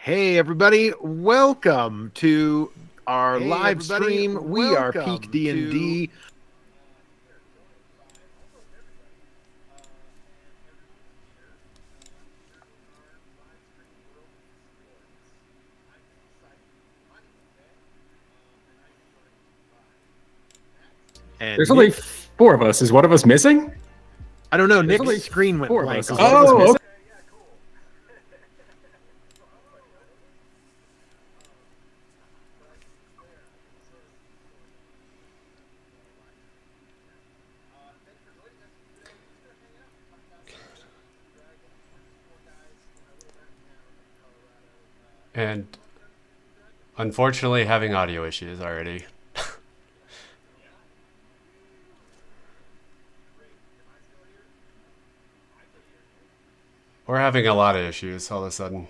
Hey everybody, welcome to our live stream. We are Peak D&D. And There's only 4 of us. Is one of us missing? I don't know, There's Nick's screen went 4 of blank. us. Is one of us Oh, missing? And unfortunately having audio issues already. We're having a lot of issues all of a sudden.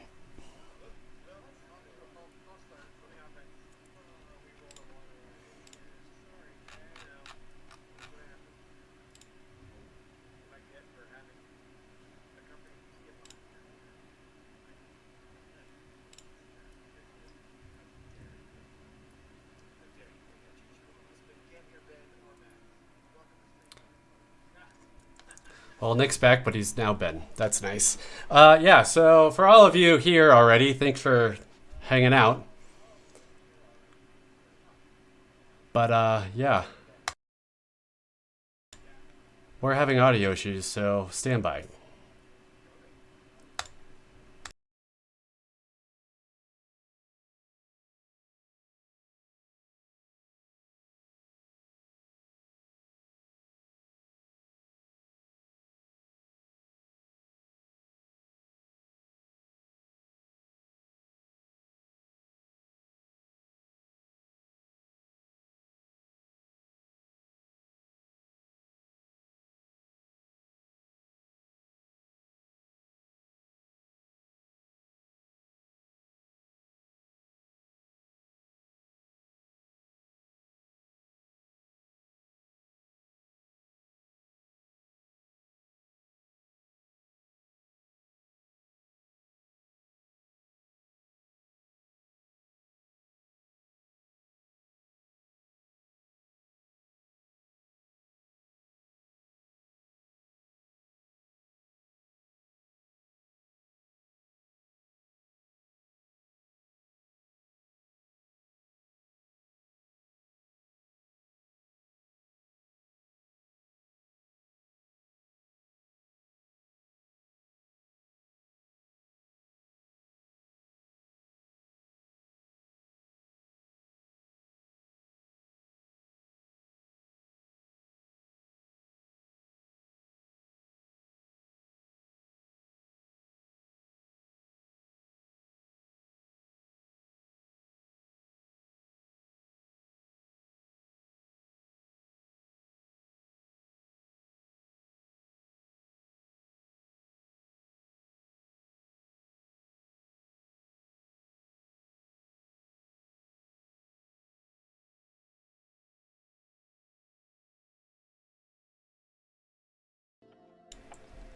Well, Nick's back, but he's now Ben. That's nice. Yeah, so for all of you here already, thanks for hanging out. But yeah. We're having audio issues, so stand by.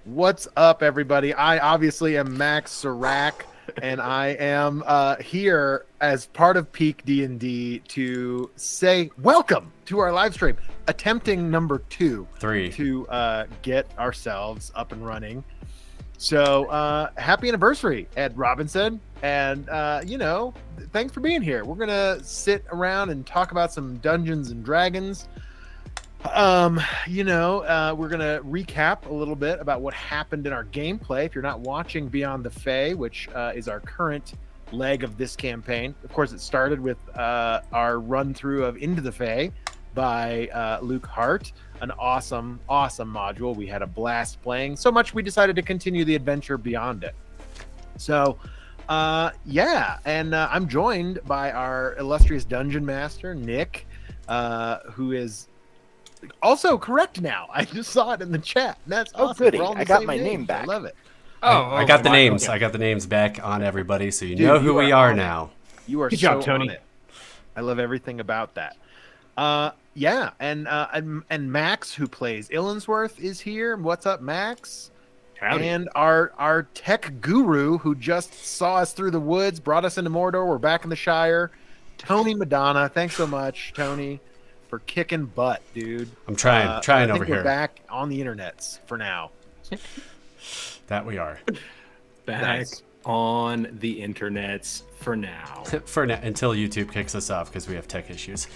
what's up everybody? I obviously am Max Serac, and I am here as part of Peak D&D to say welcome to our live stream, attempting number 2 3. to get ourselves up and running. So happy anniversary, Ed Robinson, and thanks for being here. We're gonna sit around and talk about some Dungeons and Dragons. We're gonna recap a little bit about what happened in our gameplay. If you're not watching Beyond the Fey, which is our current leg of this campaign, of course, it started with our run through of Into the Fey by Luke Hart, an awesome module. We had a blast playing, so much we decided to continue the adventure beyond it. So I'm joined by our illustrious dungeon master Nick, who is also correct now. I just saw it in the chat. That's awesome. Goody. I got my name back. I love it. I got the names. Okay. I got the names back on everybody, so you know who we are now. You are Good so job, Tony. on it. I love everything about that. And Max, who plays Illinsworth, is here. What's up, Max? Howdy. And our tech guru who just saw us through the woods, brought us into Mordor. We're back in the Shire. Tony Madonna. Thanks so much, Tony, for kicking butt, dude. I'm trying I think over we're here. back on the internets for now. That we are. Back Nice. on the internets for now. For now, until YouTube kicks us off because we have tech issues.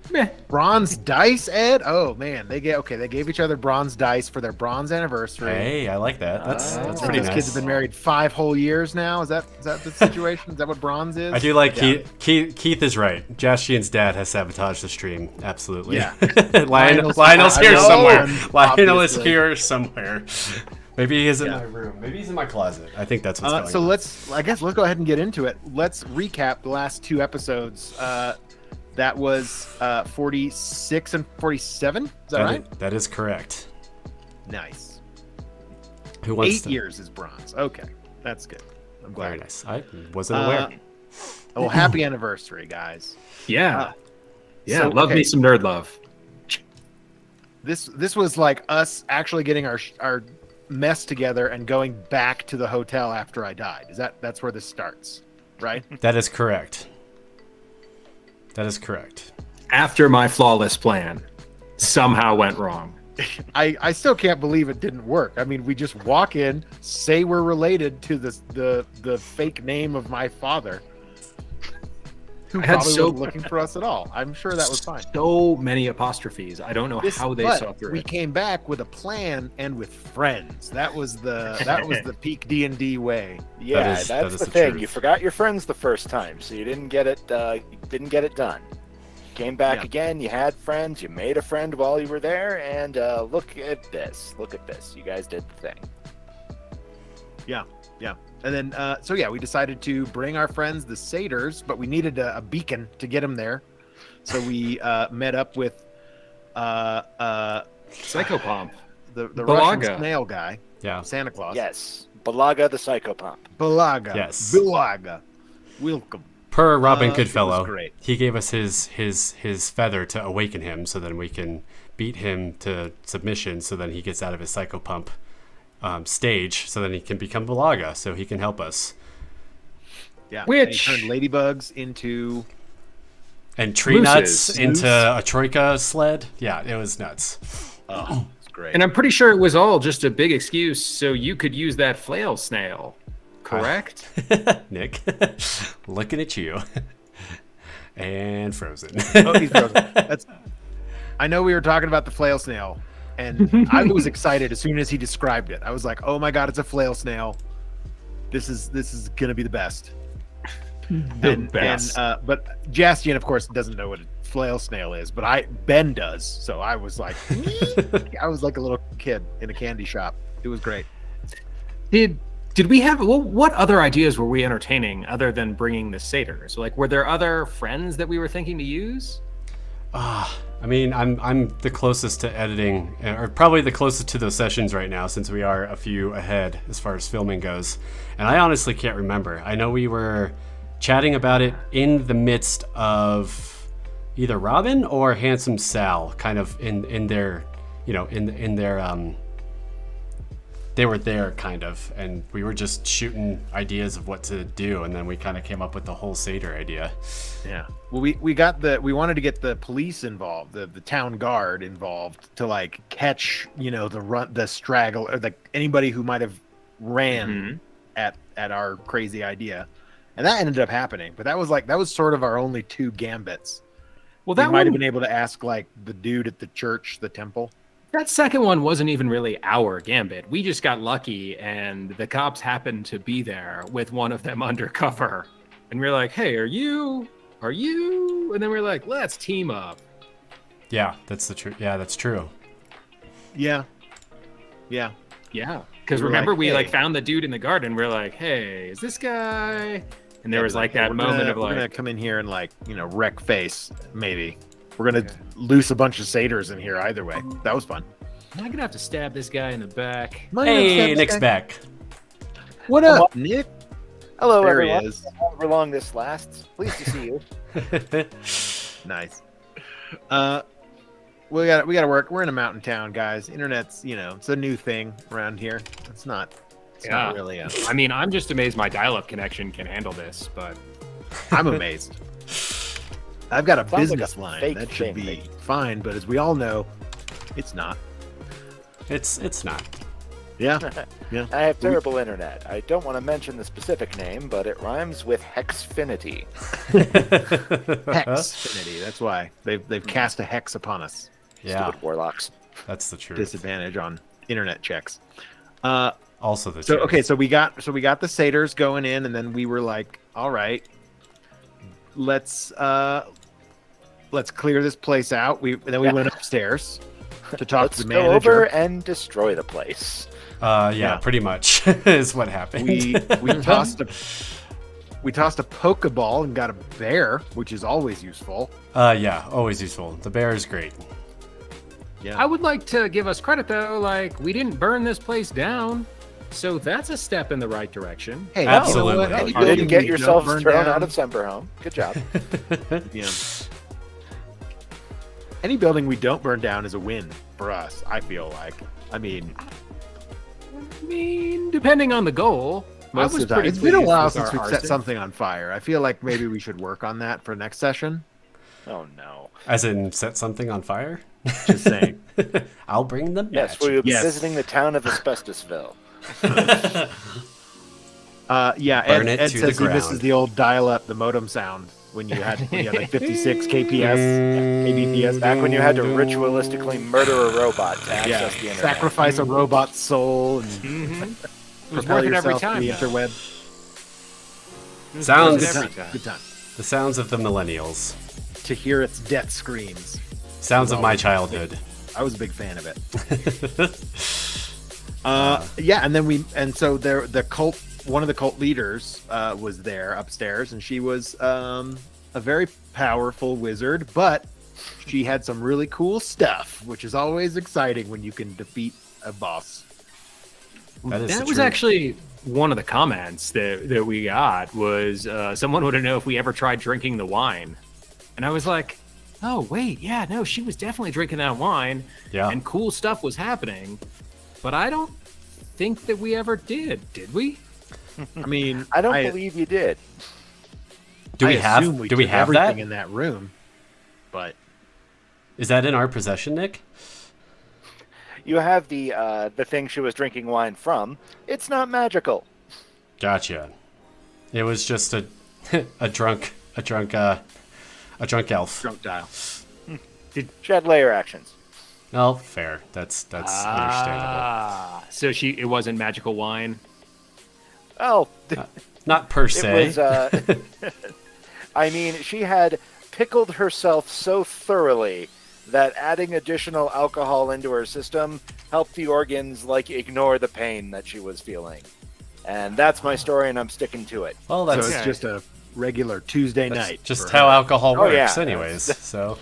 Meh. Bronze dice, Ed. Oh man, they gave each other bronze dice for their bronze anniversary. Hey, I like that. That's pretty Those nice. kids have been married 5 whole years now. Is that the situation? Is that what bronze is? I do like Yeah. Keith is right. Jastian's dad has sabotaged the stream. Absolutely. Yeah. Lionel's here I know, somewhere. and Lionel is obviously. here somewhere. Maybe he is in Yeah. my room. Maybe he's in my closet. I think that's what's going So on. let's go ahead and get into it. Let's recap the last 2 episodes. That was 46 and 47. Is that right? That is correct. Nice. Who wants 8 to? years is bronze. Okay, that's good. I'm glad. Very nice. I wasn't aware. Oh, happy anniversary, guys. Yeah. Yeah, So, love okay. me some nerd love. This was like us actually getting our mess together and going back to the hotel after I died. That's where this starts, right? That is correct. That is correct. After my flawless plan somehow went wrong. I still can't believe it didn't work. I mean, we just walk in, say we're related to the fake name of my father, who I had probably so- wasn't looking for us at all. I'm sure that was fine. So many apostrophes. I don't know how they But saw through we it. came back with a plan and with friends. That was the peak D&D way. Yeah, That is that's the the thing. truth. You forgot your friends the first time, so you didn't get it. Didn't get it done. Came back Yeah. again. You had friends. You made a friend while you were there, and look at this. Look at this. You guys did the thing. Yeah. And then, we decided to bring our friends, the satyrs, but we needed a beacon to get them there. So we met up with Psychopomp. the Balaga. Russian snail guy, Yeah. Santa Claus. Yes, Balaga the psychopomp. Balaga. Yes. Balaga. Welcome. Per Robin It was Goodfellow, great. he gave us his feather to awaken him, so then we can beat him to submission, so then he gets out of his psychopump stage, so then he can become Balaga, so he can help us. Yeah. Which- and he turned ladybugs into And tree nuts Mooses. into a troika sled. Yeah, it was nuts. it's great. And I'm pretty sure it was all just a big excuse so you could use that flail snail. Correct? Nick, looking at you. And frozen. Oh, he's frozen. I know we were talking about the flail snail, and I was excited as soon as he described it. I was like, "Oh my god, it's a flail snail! This is gonna be the best." Best. But Jastian, of course, doesn't know what a flail snail is, but Ben does. So I was like, I was like a little kid in a candy shop. It was great. Did we have what other ideas were we entertaining other than bringing the satyrs? Like, were there other friends that we were thinking to use? I mean, I'm the closest to editing, or probably the closest to those sessions right now, since we are a few ahead as far as filming goes. And I honestly can't remember. I know we were chatting about it in the midst of either Robin or Handsome Sal, kind of in their, in their they were there kind of, and we were just shooting ideas of what to do, and then we kind of came up with the whole satyr idea. Yeah. Well, we wanted to get the police involved, the town guard involved to like catch, the straggle or anybody who might have ran at our crazy idea. And that ended up happening, but that was sort of our only 2 gambits. Well, We that might have one, been able to ask like the dude at the church, the temple. that second one wasn't even really our gambit. We just got lucky, and the cops happened to be there with one of them undercover, and we are like, "Hey, are you?" And then we're like, "Let's team up." Yeah, that's the truth. Yeah, that's true. Yeah. Yeah, because We were remember like, we "Hey." found the dude in the garden. We're like, "Hey, is this guy?" And there Yeah, was like "Hey, that we're moment gonna, of we're gonna like, come in here and wreck face. Maybe we're gonna loose a bunch of satyrs in here. Either way, that was fun. "Am I gonna have to stab this guy in the back?" Hey, Nick's back. What up, Nick? Hello, There he everyone. is. However long this lasts, pleased to see you. Nice. we got to work. We're in a mountain town, guys. Internet's, it's a new thing around here. It's not really. I mean, I'm just amazed my dial-up connection can handle this, but I'm amazed. I've got a Sounds like a business line fake that should thing be that- fine, but as we all know, it's not. It's not. Yeah. I have terrible internet. I don't want to mention the specific name, but it rhymes with Hexfinity. Hexfinity. That's why they've cast a hex upon us. Yeah, Stupid warlocks. that's the truth. Disadvantage on internet checks. Also the So truth. okay, so we got the satyrs going in, and then we were like, all right, let's clear this place out. And then we went upstairs to talk Let's to the go manager. over and destroy the place. Yeah, pretty much is what happened. We tossed a Pokeball and got a bear, which is always useful. Yeah, always useful. The bear is great. Yeah. I would like to give us credit though. Like, we didn't burn this place down, so that's a step in the right direction. Hey, Absolutely. You know what? Any You building didn't get we yourselves don't burn thrown down- out of Semperhome. Good job. Yeah. Any building we don't burn down is a win for us, I feel like. I mean, Depending on the goal, I most was of the time. pretty It's been a pleased while with since our we've set arson. something on fire. I feel like maybe we should work on that for next session. Oh no. As in, set something on fire? Just saying. I'll bring the Yes, match. we will be Yes. visiting the town of Asbestosville. Yeah, Burn Ed it to the says he misses ground. the old dial-up, the modem sound when you had like 56 kps, kbps. Back when you had to ritualistically murder a robot to access Yeah, the internet. sacrifice a robot's soul and It was propel worth it every yourself to time. the though. interweb. It was Sounds- worth it Good every time. time. Good time. The sounds of the millennials. To hear its death screams. Sounds of my childhood. I was a big fan of it. Yeah, and then so the cult, one of the cult leaders was there upstairs, and she was a very powerful wizard, but she had some really cool stuff, which is always exciting when you can defeat a boss. That is That the was truth. actually one of the comments that we got was someone wanted to know if we ever tried drinking the wine. And I was like, oh, wait, yeah, no, she was definitely drinking that wine. Yeah. And cool stuff was happening. But I don't think that we ever did we? I mean, I don't believe you did. Do we I have? assume we Do we took have everything that? in that room? But Is that in our possession, Nick? You have the thing she was drinking wine from. It's not magical. Gotcha. It was just a a drunk elf. drunk dial. She had layer actions. Oh, fair. That's understandable. So it wasn't magical wine. Oh, Not per it se. was. I mean, she had pickled herself so thoroughly that adding additional alcohol into her system helped the organs ignore the pain that she was feeling. And that's my story, and I'm sticking to it. Well, So that's it's just a regular Tuesday that's night. just for how her. alcohol Oh, works, yeah. anyways. So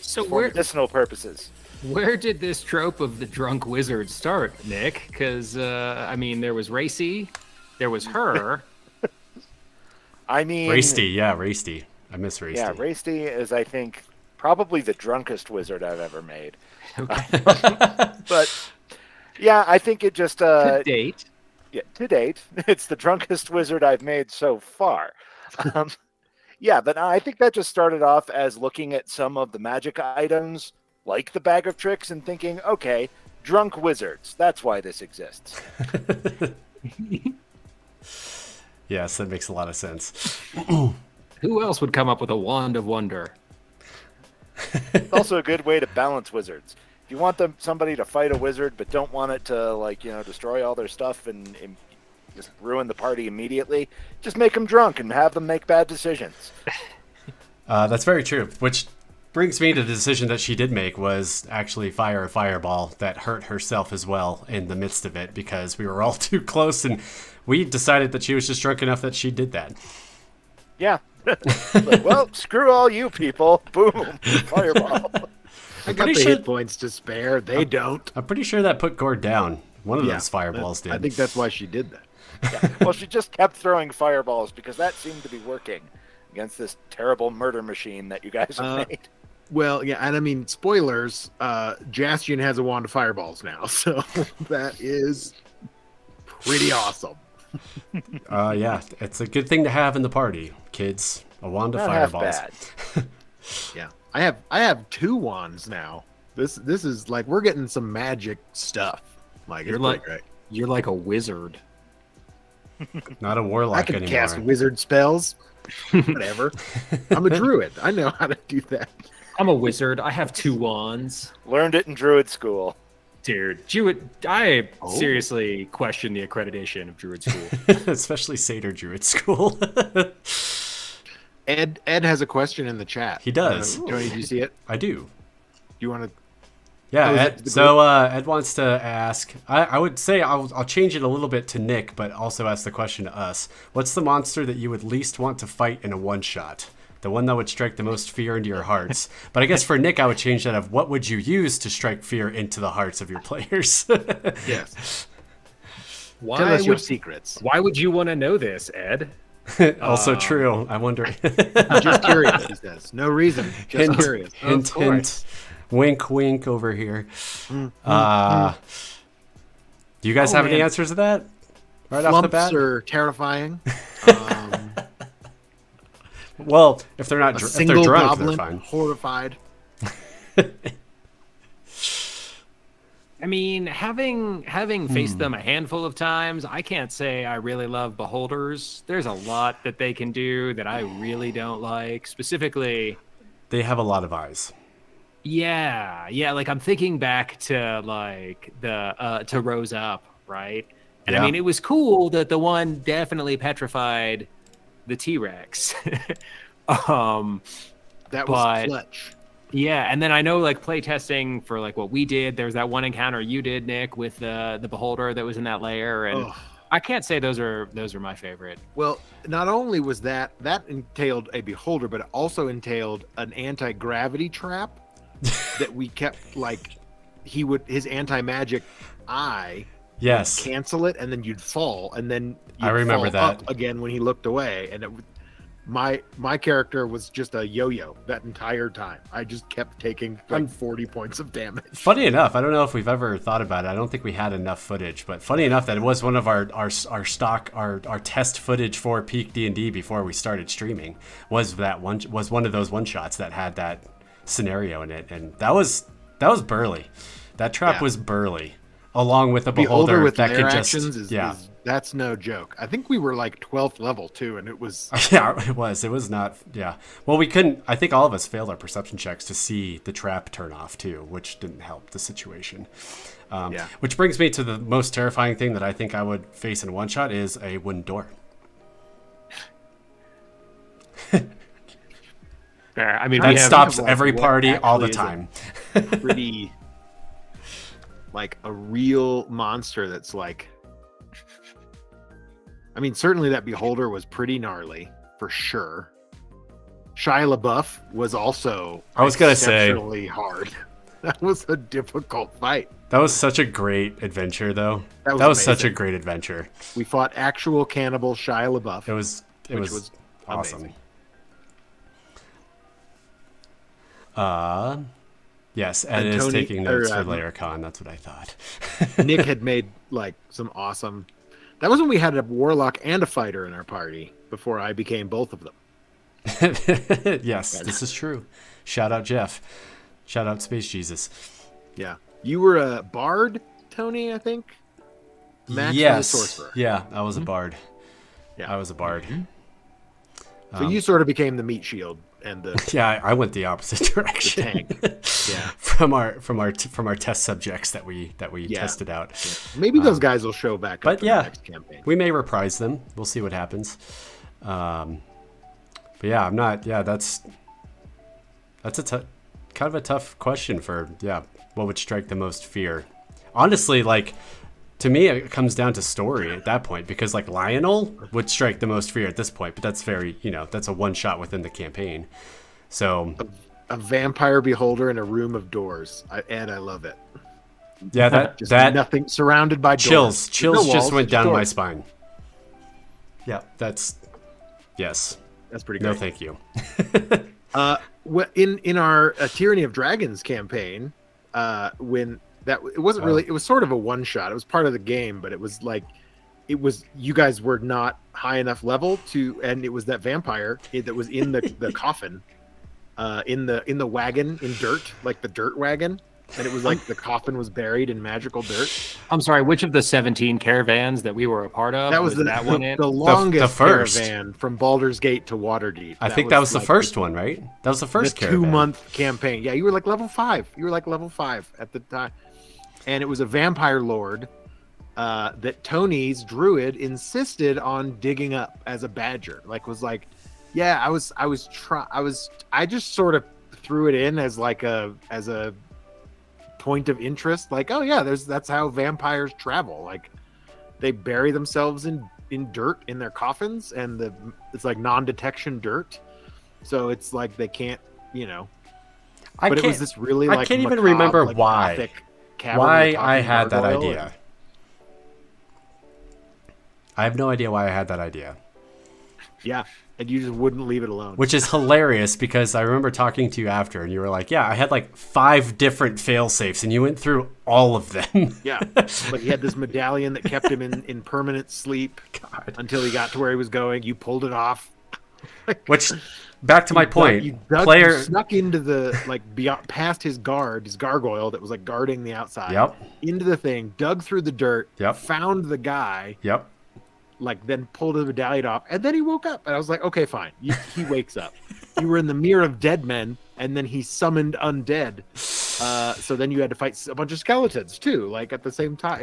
So For medicinal purposes. where did this trope of the drunk wizard start, Nick? Because, I mean, there was Racy, there was her. I mean, Raisty, yeah, Raisty. I miss Raisty. yeah, Raisty is, I think, probably the drunkest wizard I've ever made. But yeah, I think it just To date. yeah, to date, it's the drunkest wizard I've made so far. Yeah, but I think that just started off as looking at some of the magic items, like the bag of tricks, and thinking, okay, drunk wizards, that's why this exists. Yes, that makes a lot of sense. Who else would come up with a wand of wonder? It's also a good way to balance wizards. If you want somebody to fight a wizard, but don't want it to, destroy all their stuff and just ruin the party immediately, just make them drunk and have them make bad decisions. That's very true. Which brings me to the decision that she did make was actually fire a fireball that hurt herself as well in the midst of it because we were all too close and we decided that she was just drunk enough that she did that. Yeah. Well, screw all you people. Boom. Fireball. I got pretty the sure- hit points to spare. They don't. I'm pretty sure that put Gord down. One of those fireballs did. I think that's why she did that. Yeah. Well, she just kept throwing fireballs because that seemed to be working against this terrible murder machine that you guys have made. Well, yeah, and I mean, spoilers, Jastian has a wand of fireballs now, so that is pretty awesome. Yeah, it's a good thing to have in the party, kids. A wand of Not half fireballs. bad. Yeah, I have 2 wands now. This is like we're getting some magic stuff. Like You're it's like- pretty great. You're like a wizard. Not a warlock I can anymore. cast wizard spells. Whatever. I'm a druid. I know how to do that. I'm a wizard. I have 2 wands. Learned it in Druid school. Dude, Druid, I Oh. seriously question the accreditation of Druid School. Especially Satyr Druid School. Ed has a question in the chat. He does. Tony, did you see it? I do. Do you want to? Yeah, Oh, is Ed, it the so Ed wants to ask, I would say I'll change it a little bit to Nick, but also ask the question to us. What's the monster that you would least want to fight in a one-shot? The one that would strike the most fear into your hearts. But I guess for Nick, I would change that of what would you use to strike fear into the hearts of your players? Yes. Why Tell us your would, secrets. why would you want to know this, Ed? Also true. I wonder. Just curious, he says. No reason. Just Hint, curious. hint, Of course. hint. Wink, wink over here. Do you guys Oh, have any man. answers to that? Right off the Flumps bat? are terrifying. Well, if they're not A if they're single drunk, goblin, they're fine. horrified. I mean, having faced them a handful of times, I can't say I really love beholders. There's a lot that they can do that I really don't like. Specifically, They have a lot of eyes. yeah, like I'm thinking back to like the to Rose Up, right? And Yeah. I mean, it was cool that the one definitely petrified the T-Rex. That was But- clutch. Yeah, and then I know like playtesting for like what we did. There's that one encounter you did, Nick, with the beholder that was in that lair, and Ugh. I can't say those are my favorite. Well, not only was that entailed a beholder, but it also entailed an anti-gravity trap that we kept like his anti-magic eye Yes. cancel it, and then you'd fall, and then you'd I remember fall that. up again when he looked away, and my character was just a yo-yo that entire time. I just kept taking like 40 points of damage. Funny enough, I don't know if we've ever thought about it. I don't think we had enough footage, but funny enough that it was one of our test footage for Peak D&D before we started streaming was one of those one shots that had that scenario in it, and that was burly. That trap Yeah. was burly, along with a beholder Beholder with that lair could just actions is that's no joke. I think we were like 12th level too, and it was Yeah, it was not. Yeah, well, we couldn't. I think all of us failed our perception checks to see the trap turn off too, which didn't help the situation. Yeah. Which brings me to the most terrifying thing that I think I would face in one shot is a wooden door. Fair. I mean, That we have, stops like, every what party all the actually is time. pretty like a real monster that's like, I mean, certainly that beholder was pretty gnarly for sure. Shia LaBeouf was also I was gonna say- exceptionally hard. That was a difficult fight. That was such a great adventure, though. That was That was such a amazing. great adventure. We fought actual cannibal Shia LaBeouf. It was Which was awesome. amazing. Yes, Ed And is Tony- taking notes or, for LayerCon. That's what I thought. Nick had made like some awesome. That was when we had a warlock and a fighter in our party before I became both of them. Yes, this is true. Shout out Jeff. Shout out Space Jesus. Yeah, you were a bard, Tony. I think. Max was a Yes. sorcerer. Yeah, I was a bard. Yeah. I was a bard. So you sort of became the meat shield and the Yeah, I went the opposite direction. tank. Yeah. from our test subjects that we Yeah. tested out. Maybe those guys will show back but up in yeah. the next campaign. We may reprise them. We'll see what happens. But yeah, I'm not. Yeah, that's kind of a tough question for what would strike the most fear. Honestly, like to me, it comes down to story at that point because like Lionel would strike the most fear at this point, but that's very that's a one shot within the campaign. So A vampire beholder in a room of doors. I love it. yeah, that Just that nothing surrounded by doors. chills There's no just walls, went just down my doors. spine. Yeah, that's yes. That's pretty No, great. thank you. In our Tyranny of Dragons campaign, when it wasn't really, it was sort of a one shot. It was part of the game, but it was like, you guys were not high enough level and it was that vampire that was in the coffin, in the wagon in dirt, like the dirt wagon. And it was like the coffin was buried in magical dirt. I'm sorry, which of the 17 caravans that we were a part of? That was that one in? the longest the first caravan from Baldur's Gate to Waterdeep. I think that was the first one, right? That was the first caravan. 2-month campaign. Yeah, you were like level 5. You were like level 5 at the time. And it was a vampire lord that Tony's druid insisted on digging up as a badger. Like, was like, yeah, I just sort of threw it in as a point of interest, like, oh yeah, that's how vampires travel. Like, they bury themselves in dirt in their coffins, and it's like non-detection dirt, so it's like they can't, but it was this really like, I can't even macabre, remember like, why I had that idea. I have no idea why I had that idea. Yeah, and you just wouldn't leave it alone. Which is hilarious, because I remember talking to you after, and you were like, yeah, I had like 5 different fail safes, and you went through all of them. Yeah, but he had this medallion that kept him in permanent sleep until he got to where he was going. You pulled it off. Which, back to my point, you snuck into beyond, past his gargoyle that was like guarding the outside. Yep. Into the thing, dug through the dirt. Yep. Found the guy. Yep. Like, then pulled the medallion off, and then he woke up, and I was like, okay, fine. He wakes up. You were in the mirror of dead men, and then he summoned undead. So then you had to fight a bunch of skeletons too, like at the same time.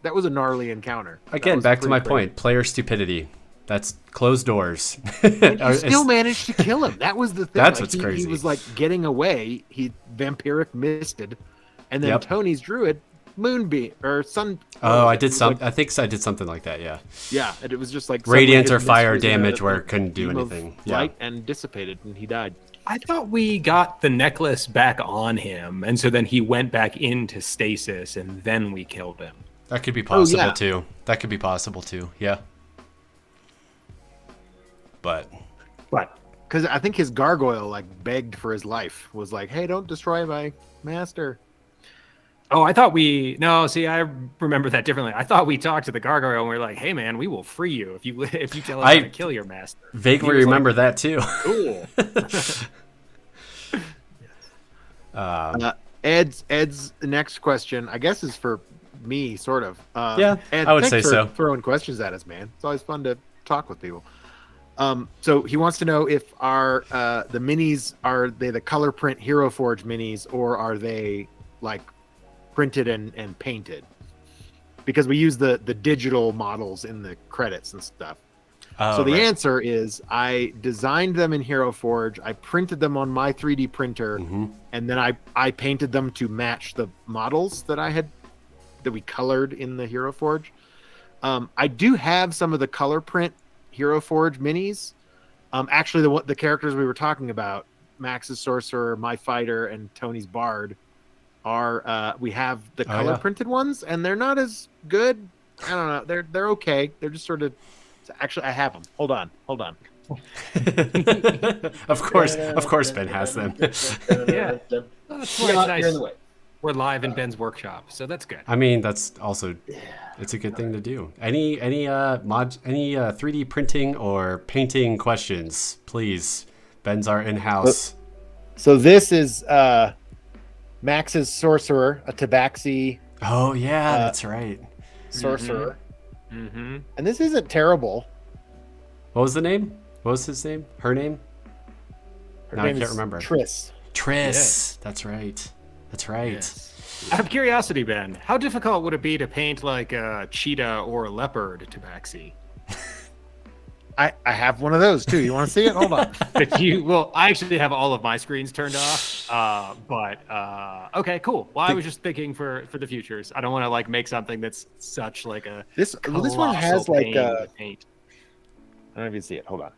That was a gnarly encounter. Again, back to my point, player stupidity. That's closed doors. And you still managed to kill him. That was the thing. That's what's crazy. He was like getting away. He vampiric misted, and then Tony's druid moonbeam or sun. Oh, I did I think I did something like that. Yeah. Yeah, and it was just like radiant or fire damage where it couldn't do anything. Light and dissipated, and he died. I thought we got the necklace back on him, and so then he went back into stasis, and then we killed him. That could be possible too. That could be possible too. Yeah. But because I think his gargoyle like begged for his life, was like, "Hey, don't destroy my master." Oh, I thought I remember that differently. I thought we talked to the gargoyle and we were like, "Hey, man, we will free you if you tell us how to kill your master." Vaguely remember that too. Cool. Ed's next question, I guess, is for me, sort of. Yeah, Ed, I would thanks say for so. Throwing questions at us, man. It's always fun to talk with people. So he wants to know if the minis, are they the color print Hero Forge minis, or are they like printed and painted? Because we use the digital models in the credits and stuff. So the answer is, I designed them in Hero Forge, I printed them on my 3D printer, and then I painted them to match the models that we colored in the Hero Forge. I do have some of the color print Hero Forge minis. Actually, the characters we were talking about, Max's Sorcerer, my Fighter, and Tony's Bard, we have the color printed ones, and they're not as good. I don't know. They're okay. They're just sort of. Actually, I have them. Hold on. Of course, Ben has them. Yeah. That's why it's nice. You're in the way. We're live in Ben's workshop, so that's good. I mean, that's also, it's a good thing to do. Any 3D printing or painting questions, please. Ben's our in-house. So this is Max's Sorcerer, a Tabaxi. Oh yeah, that's right. Sorcerer. Mm-hmm. And this isn't terrible. What was the name? What was his name? Her name? Her No, name I can't is remember. Triss. Triss. That's right. Yes. Out of curiosity, Ben, how difficult would it be to paint like a cheetah or a leopard tabaxi? I have one of those too. You want to see it? Hold on. I actually have all of my screens turned off. Okay, cool. Well, I was just thinking for the futures. I don't want to like make something that's such like a this one has like a paint. I don't know if you can see it. Hold on.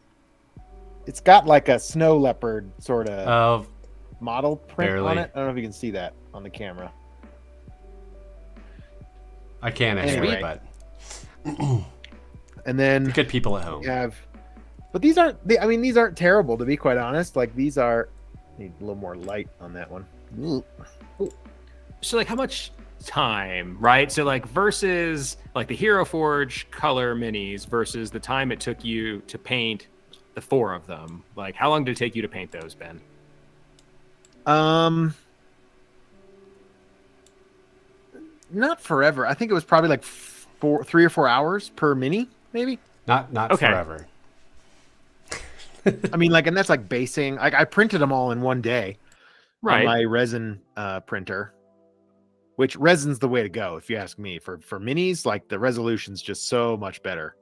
It's got like a snow leopard sort of model print barely. on it. I don't know if you can see that on the camera. I can anyway, Anyway. but And then good people at home. we have But these aren't. These aren't terrible, to be quite honest. Like these are. Need a little more light on that one. So like, how much time, right? So like, versus like the Hero Forge color minis versus the time it took you to paint the 4 of them. Like, how long did it take you to paint those, Ben? Not forever. I think it was probably like 3 or 4 hours per mini, maybe. Not Okay. forever. I mean, like, and that's like basing. Like, I printed them all in one day on my resin printer, which resin's the way to go, if you ask me. For minis, like the resolution's just so much better.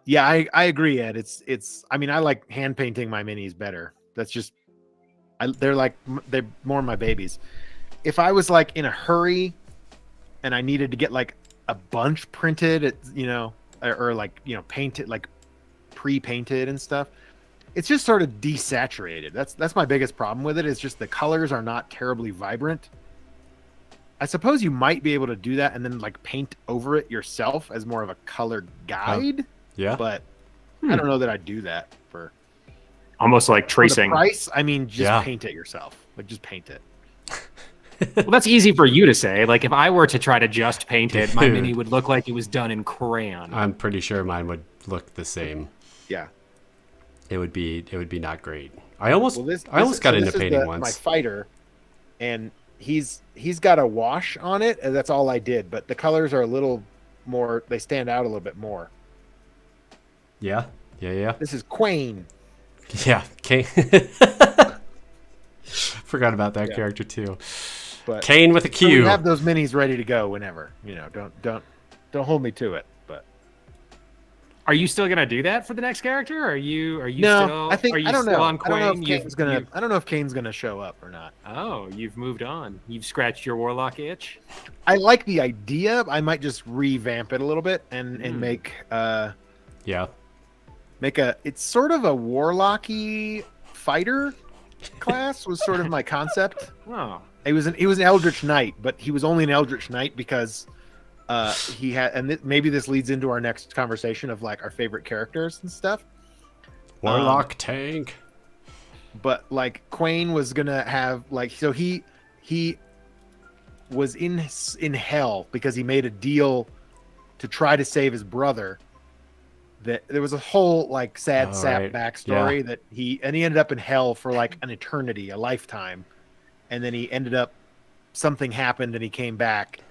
Yeah, I agree, Ed. It's. I mean, I like hand painting my minis better. That's just. They're more my babies. If I was like in a hurry, and I needed to get like a bunch printed, or like painted, like pre-painted and stuff, it's just sort of desaturated. That's my biggest problem with it. Is just the colors are not terribly vibrant. I suppose you might be able to do that and then like paint over it yourself as more of a colored guide. Yeah. But I don't know that I'd do that for Almost like for the tracing. price. I mean, just paint it yourself. Like, just paint it. Well, that's easy for you to say. Like, if I were to try to just paint it, my Dude. mini would look like it was done in crayon. I'm pretty sure mine would look the same. Yeah. It would be not great. I almost got into painting once. My fighter, and he's got a wash on it, and that's all I did. But the colors are a little more. They stand out a little bit more. Yeah. This is Quain. Yeah. Okay. Forgot about that character too. But Kane with a so Q. we have those minis ready to go whenever. Don't hold me to it. But Are you still gonna do that for the next character? Or are you no, still? I think are you I don't still know. on I don't know Quain? if Kane's gonna. I don't know if Kane's gonna show up or not. Oh, you've moved on. You've scratched your warlock itch. I like the idea. I might just revamp it a little bit and make make a. It's sort of a warlocky fighter class was sort of my concept. Oh, he was an Eldritch Knight, but he was only an Eldritch Knight because he had, and maybe this leads into our next conversation of like our favorite characters and stuff. Warlock tank. But like Quain was gonna have like, so he was in hell because he made a deal to try to save his brother. That there was a whole like sad sap backstory that he ended up in hell for like an eternity, a lifetime, and then he ended up, something happened and he came back,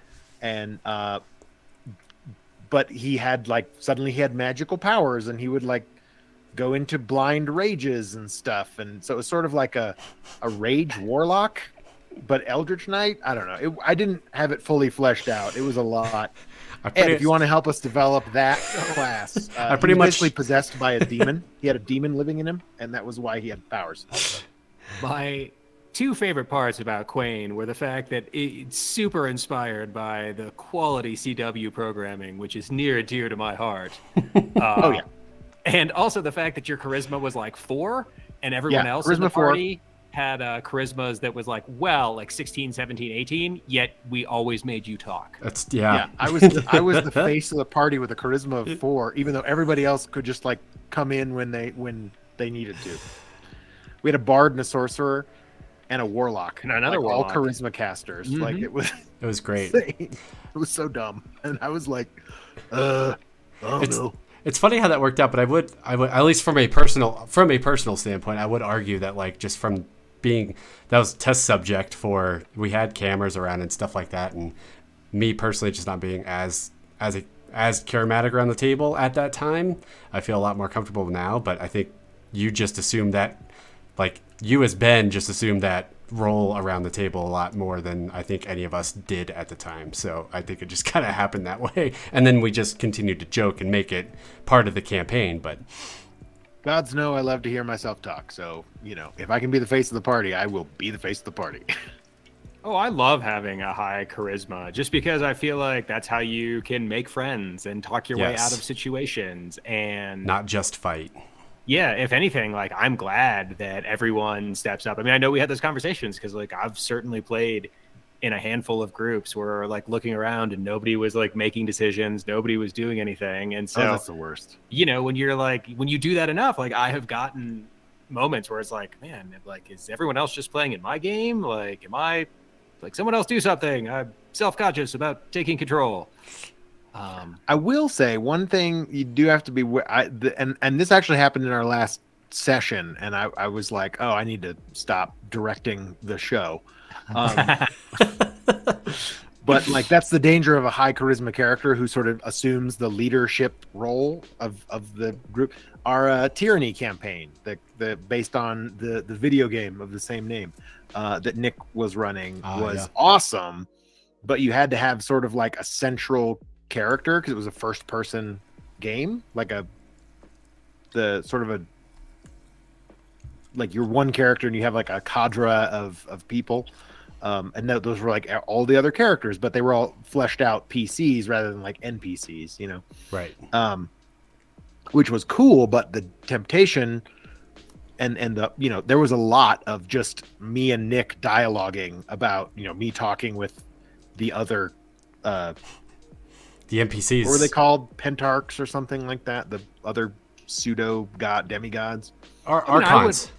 and but he had like, suddenly he had magical powers and he would like go into blind rages and stuff, and so it was sort of like a rage warlock, but Eldritch Knight. I don't know. I didn't have it fully fleshed out. It was a lot. Ed, if you want to help us develop that class, I pretty he was much basically possessed by a demon. He had a demon living in him, and that was why he had powers. my two favorite parts about Quain were the fact that it's super inspired by the quality CW programming, which is near and dear to my heart. Oh yeah. And also the fact that your charisma was like 4 and everyone else in the charisma 4. party had charismas that was like 16, 17, 18, yet we always made you talk. That's I was the face of the party with a charisma of 4, even though everybody else could just like come in when they needed to. We had a bard and a sorcerer and a warlock, and another like, warlock. all charisma casters. Mm-hmm. Like it was great. Insane. It was so dumb, and I was like, oh no. It's funny how that worked out, but I would at least from a personal standpoint, I would argue that like just from being that was test subject for, we had cameras around and stuff like that, and me personally just not being as charismatic around the table at that time, I feel a lot more comfortable now. But I think you just assumed that, like you as Ben just assumed that role around the table a lot more than I think any of us did at the time. So I think it just kind of happened that way, and then we just continued to joke and make it part of the campaign. But Gods know I love to hear myself talk. So, if I can be the face of the party, I will be the face of the party. Oh, I love having a high charisma just because I feel like that's how you can make friends and talk your way out of situations and not just fight. Yeah, if anything, like I'm glad that everyone steps up. I mean, I know we had those conversations because like I've certainly played in a handful of groups were like looking around and nobody was like making decisions, nobody was doing anything. And so that's the worst. You know, when you do that enough, like I have gotten moments where it's like, man, like, is everyone else just playing in my game? Like, am I like someone else do something? I'm self-conscious about taking control. I will say one thing you do have to be, and this actually happened in our last session, and I was like, oh, I need to stop directing the show. But like that's the danger of a high charisma character who sort of assumes the leadership role of the group. Our Tyranny campaign, the based on the video game of the same name that Nick was running, was awesome, but you had to have sort of like a central character because it was a first person game, like you're one character and you have like a cadre of people. And those were like all the other characters, but they were all fleshed out PCs rather than like NPCs, you know? Right. Which was cool, but the temptation and the, you know, there was a lot of just me and Nick dialoguing about, you know, me talking with the other, the NPCs. What were they called? Pentarchs or something like that? The other pseudo demigods? Archons.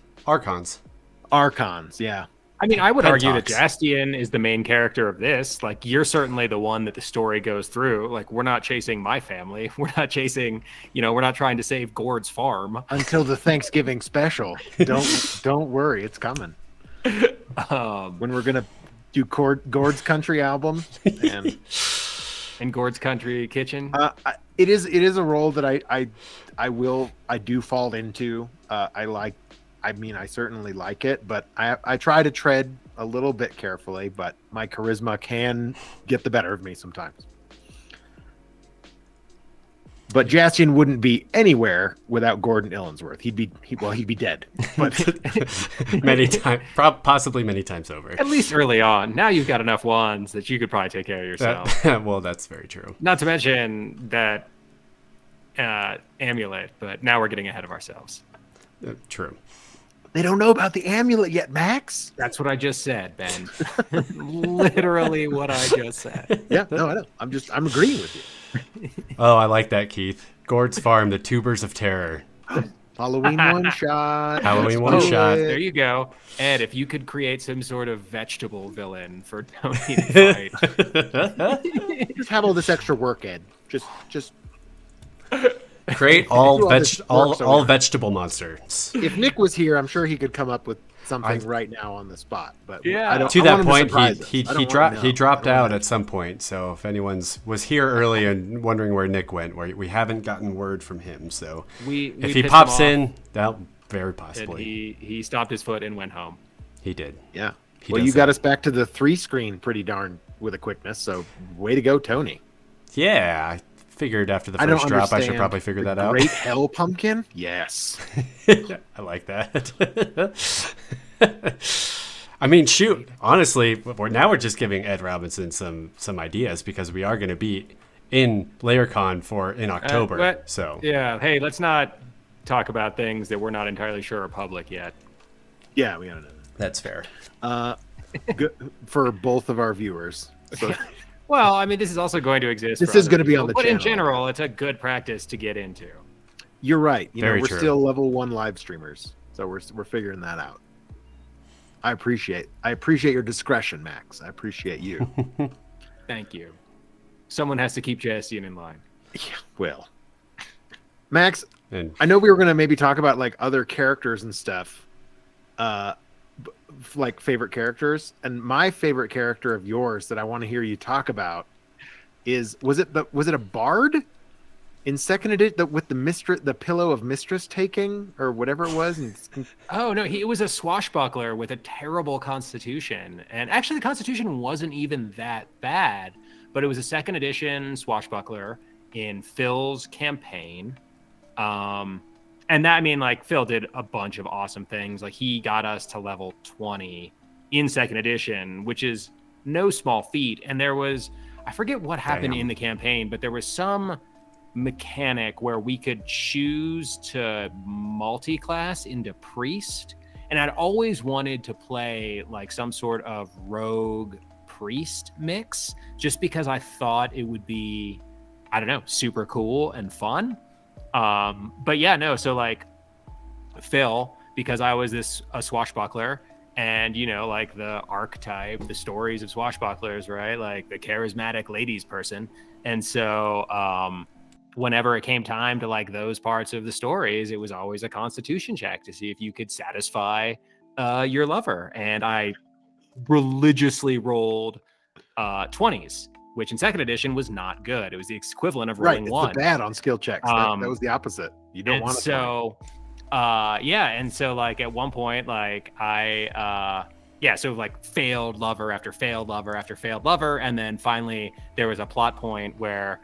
Archons, yeah. I mean, I would argue that Pentox. Jastian is the main character of this. Like, you're certainly the one that the story goes through. Like, we're not chasing my family. We're not chasing, you know, we're not trying to save Gord's farm. Until the Thanksgiving special. Don't worry, it's coming. When we're gonna do Gord's Country album and in Gord's Country Kitchen. It is a role that I do fall into. I certainly like it, but I try to tread a little bit carefully, but my charisma can get the better of me sometimes. But Jastian wouldn't be anywhere without Gordon Illensworth. He'd be dead. But possibly many times over. At least early on. Now you've got enough wands that you could probably take care of yourself. Well, that's very true. Not to mention that amulet, but now we're getting ahead of ourselves. True. They don't know about the amulet yet, Max. That's what I just said, Ben. Literally what I just said. Yeah, no, I know. I'm agreeing with you. Oh, I like that, Keith. Gord's Farm, the Tubers of Terror. Halloween one shot. Halloween one shot. There you go. Ed, if you could create some sort of vegetable villain for Tony to fight. Just have all this extra work, Ed. Just create all vegetable monsters. If Nick was here, I'm sure he could come up with something right now on the spot. But yeah, to that point, he dropped out at some point. So if anyone's was here early and wondering where Nick went, we haven't gotten word from him. So if he pops in, that very possibly. He stopped his foot and went home. He did. Yeah. Well, you got us back to the 3 screen pretty darn with a quickness. So way to go, Tony. Yeah. I figured after the first drop, I should probably figure that out. Great Hell Pumpkin? Yes. I like that. I mean, shoot. Honestly, we're just giving Ed Robinson some ideas because we are going to be in LayerCon in October. Yeah. Hey, let's not talk about things that we're not entirely sure are public yet. Yeah, we don't know. That's fair. Good for both of our viewers. So. Well, I mean, this is also going to exist. This is going to be on the channel. But in general, it's a good practice to get into. You're right. We're true. Still level 1 live streamers, so we're figuring that out. I appreciate your discretion, Max. I appreciate you. Thank you. Someone has to keep Jastian in line. Yeah, well, Max, I know we were going to maybe talk about like other characters and stuff, like favorite characters, and my favorite character of yours that I want to hear you talk about was it a bard in second edition with the pillow of mistress taking or whatever it was? Oh no, he was a swashbuckler with a terrible constitution, and actually the constitution wasn't even that bad, but it was a second edition swashbuckler in Phil's campaign. And that, I mean, like, Phil did a bunch of awesome things. Like, he got us to level 20 in second edition, which is no small feat. And there was, I forget what happened in the campaign, but there was some mechanic where we could choose to multi-class into priest. And I'd always wanted to play, like, some sort of rogue priest mix, just because I thought it would be, I don't know, super cool and fun. But yeah, no. So like Phil, because I was a swashbuckler, and like the archetype, the stories of swashbucklers, right? Like the charismatic ladies person. And so whenever it came time to like those parts of the stories, it was always a constitution check to see if you could satisfy your lover. And I religiously rolled 20s, which in second edition was not good. It was the equivalent of rolling Right, it's one. the bad on skill checks. That was the opposite. You don't want to. So and so like at one point, like so like failed lover after failed lover after failed lover, and then finally there was a plot point where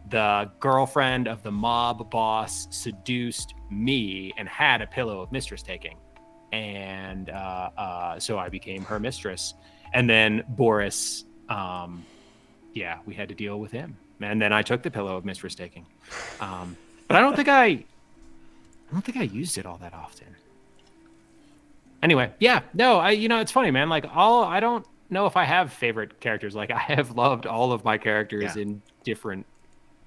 the girlfriend of the mob boss seduced me and had a pillow of mistress taking, and so I became her mistress. And then Boris, we had to deal with him, and then I took the pillow of mistress taking. But I don't think I used it all that often. Anyway, it's funny, man. Like I don't know if I have favorite characters. Like I have loved all of my characters in different.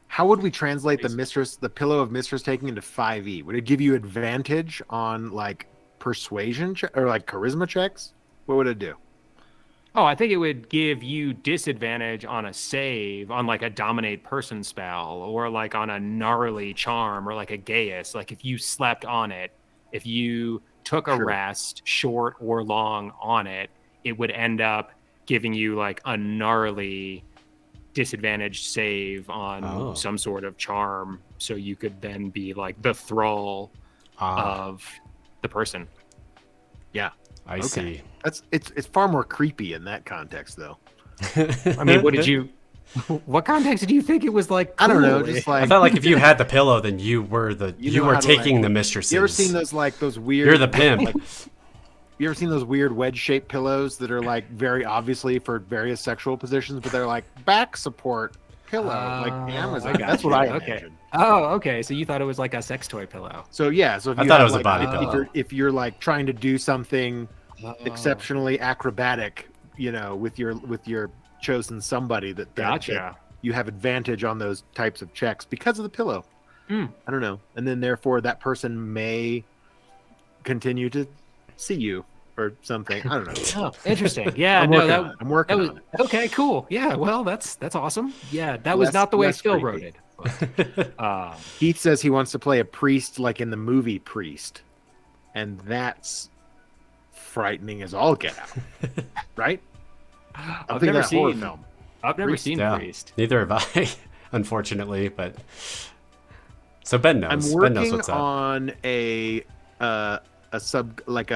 How would we translate the pillow of mistress taking into 5e? Would it give you advantage on like persuasion or like charisma checks? What would it do? Oh, I think it would give you disadvantage on a save, on like a dominate person spell, or like on a gnarly charm, or like a Gaius. Like if you slept on it, if you took a rest, short or long, on it, it would end up giving you like a gnarly disadvantaged save on some sort of charm, so you could then be like the thrall of the person. Yeah. I see. It's far more creepy in that context, though. I mean, what context did you think it was like? Cool? I don't know. Just like I thought, like if you had the pillow, then you were taking the mistresses. You ever seen those weird? You're the pimp. You ever seen those weird wedge-shaped pillows that are like very obviously for various sexual positions, but they're like back support pillow, like Amazon? That's what I imagined. Oh, okay. So you thought it was like a sex toy pillow? So yeah. So if I you thought it have, was a body pillow. If you're like trying to do something exceptionally acrobatic, with your chosen somebody, that you have advantage on those types of checks because of the pillow. I don't know, and then therefore that person may continue to see you or something. I don't know. Oh, interesting. Yeah, I'm working on it. Okay, cool. Yeah, well, that's awesome. Yeah, that was not the way Phil wrote it. But, Heath says he wants to play a priest like in the movie Priest, and that's frightening as all get out. Right? I've never seen horror film. I've never seen Priest. Neither have I, unfortunately. But so Ben knows. I'm working Ben knows what's up. on a sub, like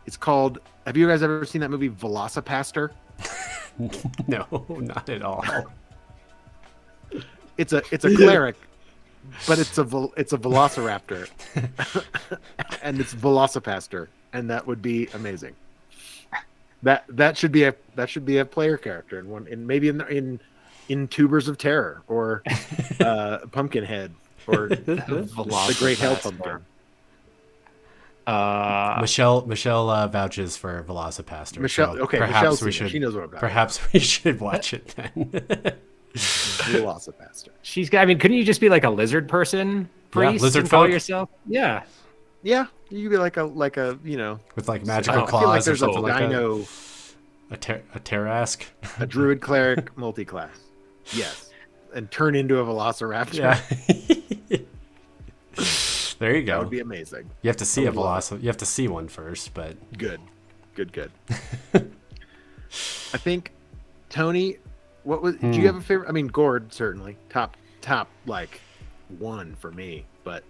it's called. Have you guys ever seen that movie Velocipaster? No, not at all. It's a cleric, but it's a velociraptor, and it's Velocipaster, and that would be amazing. That should be a player character in maybe in Tubers of Terror or Pumpkinhead or the Great Hell Pumpkin. Michelle vouches for Velocipaster. Michelle, so okay, perhaps she knows what I'm talking perhaps we should watch it then. Velocipaster. Couldn't you just be like a lizard person priest? Lizard and call folk? yourself? Yeah. Yeah, you could be like a with like magical I feel like claws or there's a something like dino, a Terrask. a druid cleric multi-class. Yes, and turn into a velociraptor. Yeah. There you go. That would be amazing. You have to see a velociraptor. You have to see one first, but Good. I think Tony, do you have a favorite? I mean, Gord certainly top like one for me, but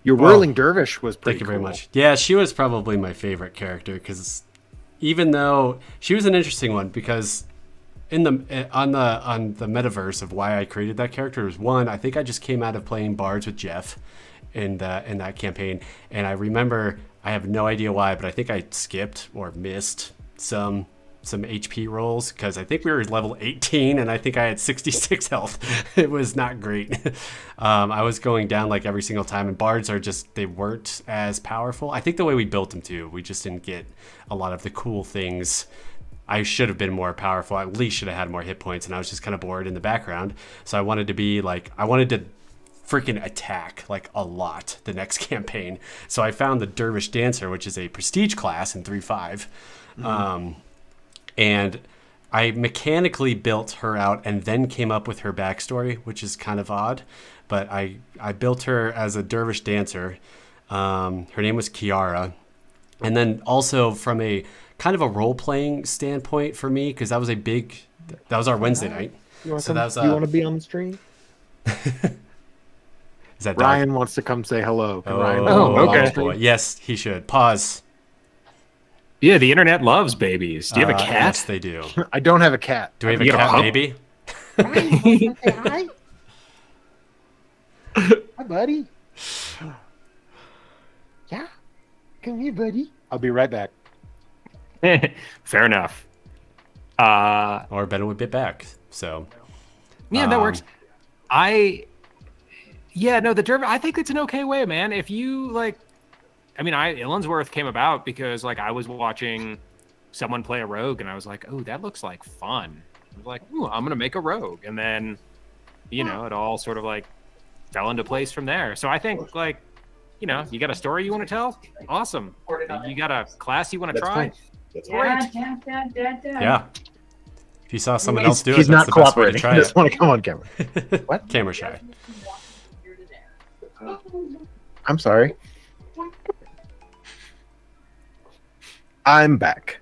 your whirling dervish was pretty. Thank you cool. very much. Yeah, she was probably my favorite character because even though she was an interesting one, because on the metaverse of why I created that character was one, I think I just came out of playing bards with Jeff in that campaign, and I remember, I have no idea why, but I think I skipped or missed some some HP rolls because I think we were level 18 and I think I had 66 health. It was not great. I was going down like every single time, and bards are just, they weren't as powerful. I think the way we built them too, we just didn't get a lot of the cool things. I should have been more powerful. I at least should have had more hit points, and I was just kind of bored in the background. So I wanted to be like, I wanted to freaking attack like a lot the next campaign. So I found the Dervish Dancer, which is a prestige class in 3.5. And I mechanically built her out and then came up with her backstory, which is kind of odd. But I built her as a Dervish Dancer. Her name was Kiara. And then also from a kind of a role-playing standpoint for me, because that was our Wednesday night. You want to be on the stream? Is that Ryan wants to come say hello. Can Ryan? Okay. Boy. Yes, he should. Pause. Yeah, the internet loves babies. Do you have a cat? Yes, they do. I don't have a cat. Do we have a You cat have a baby? Hi. Hi, buddy. Yeah. Come here, buddy. I'll be right back. Fair enough. Or Ben would be back. So. Yeah, that works. The Dervish, I think it's an okay way, man. If you like, I mean, Illinsworth came about because like I was watching someone play a rogue, and I was like, oh, that looks like fun. I was like, ooh, I'm gonna make a rogue, and then, it all sort of like fell into place from there. So I think like, you got a story you want to tell? Awesome. You got a class you want to try? That's great. Yeah. If you saw someone else do it, he's that's not the best way to cooperating. try He doesn't it. want to come on camera. What? Camera shy. I'm sorry. I'm back.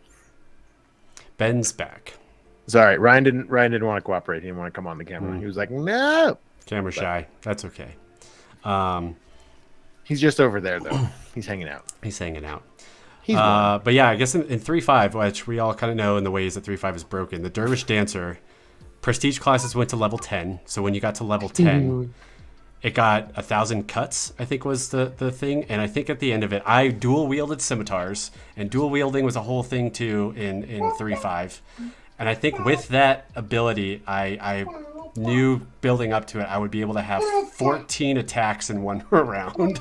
Ben's back. Sorry, Ryan didn't want to cooperate. He didn't want to come on the camera. He was like, no. Camera shy. That's okay. He's just over there though. He's hanging out. He's hanging out. He's one. But yeah, I guess in 3.5, which we all kind of know in the ways that 3.5 is broken, the Dervish Dancer, prestige classes went to level 10. So when you got to level 10, it got 1,000 cuts, I think was the thing. And I think at the end of it, I dual wielded scimitars, and dual wielding was a whole thing too in 3.5. And I think with that ability, I knew building up to it, I would be able to have 14 attacks in one round.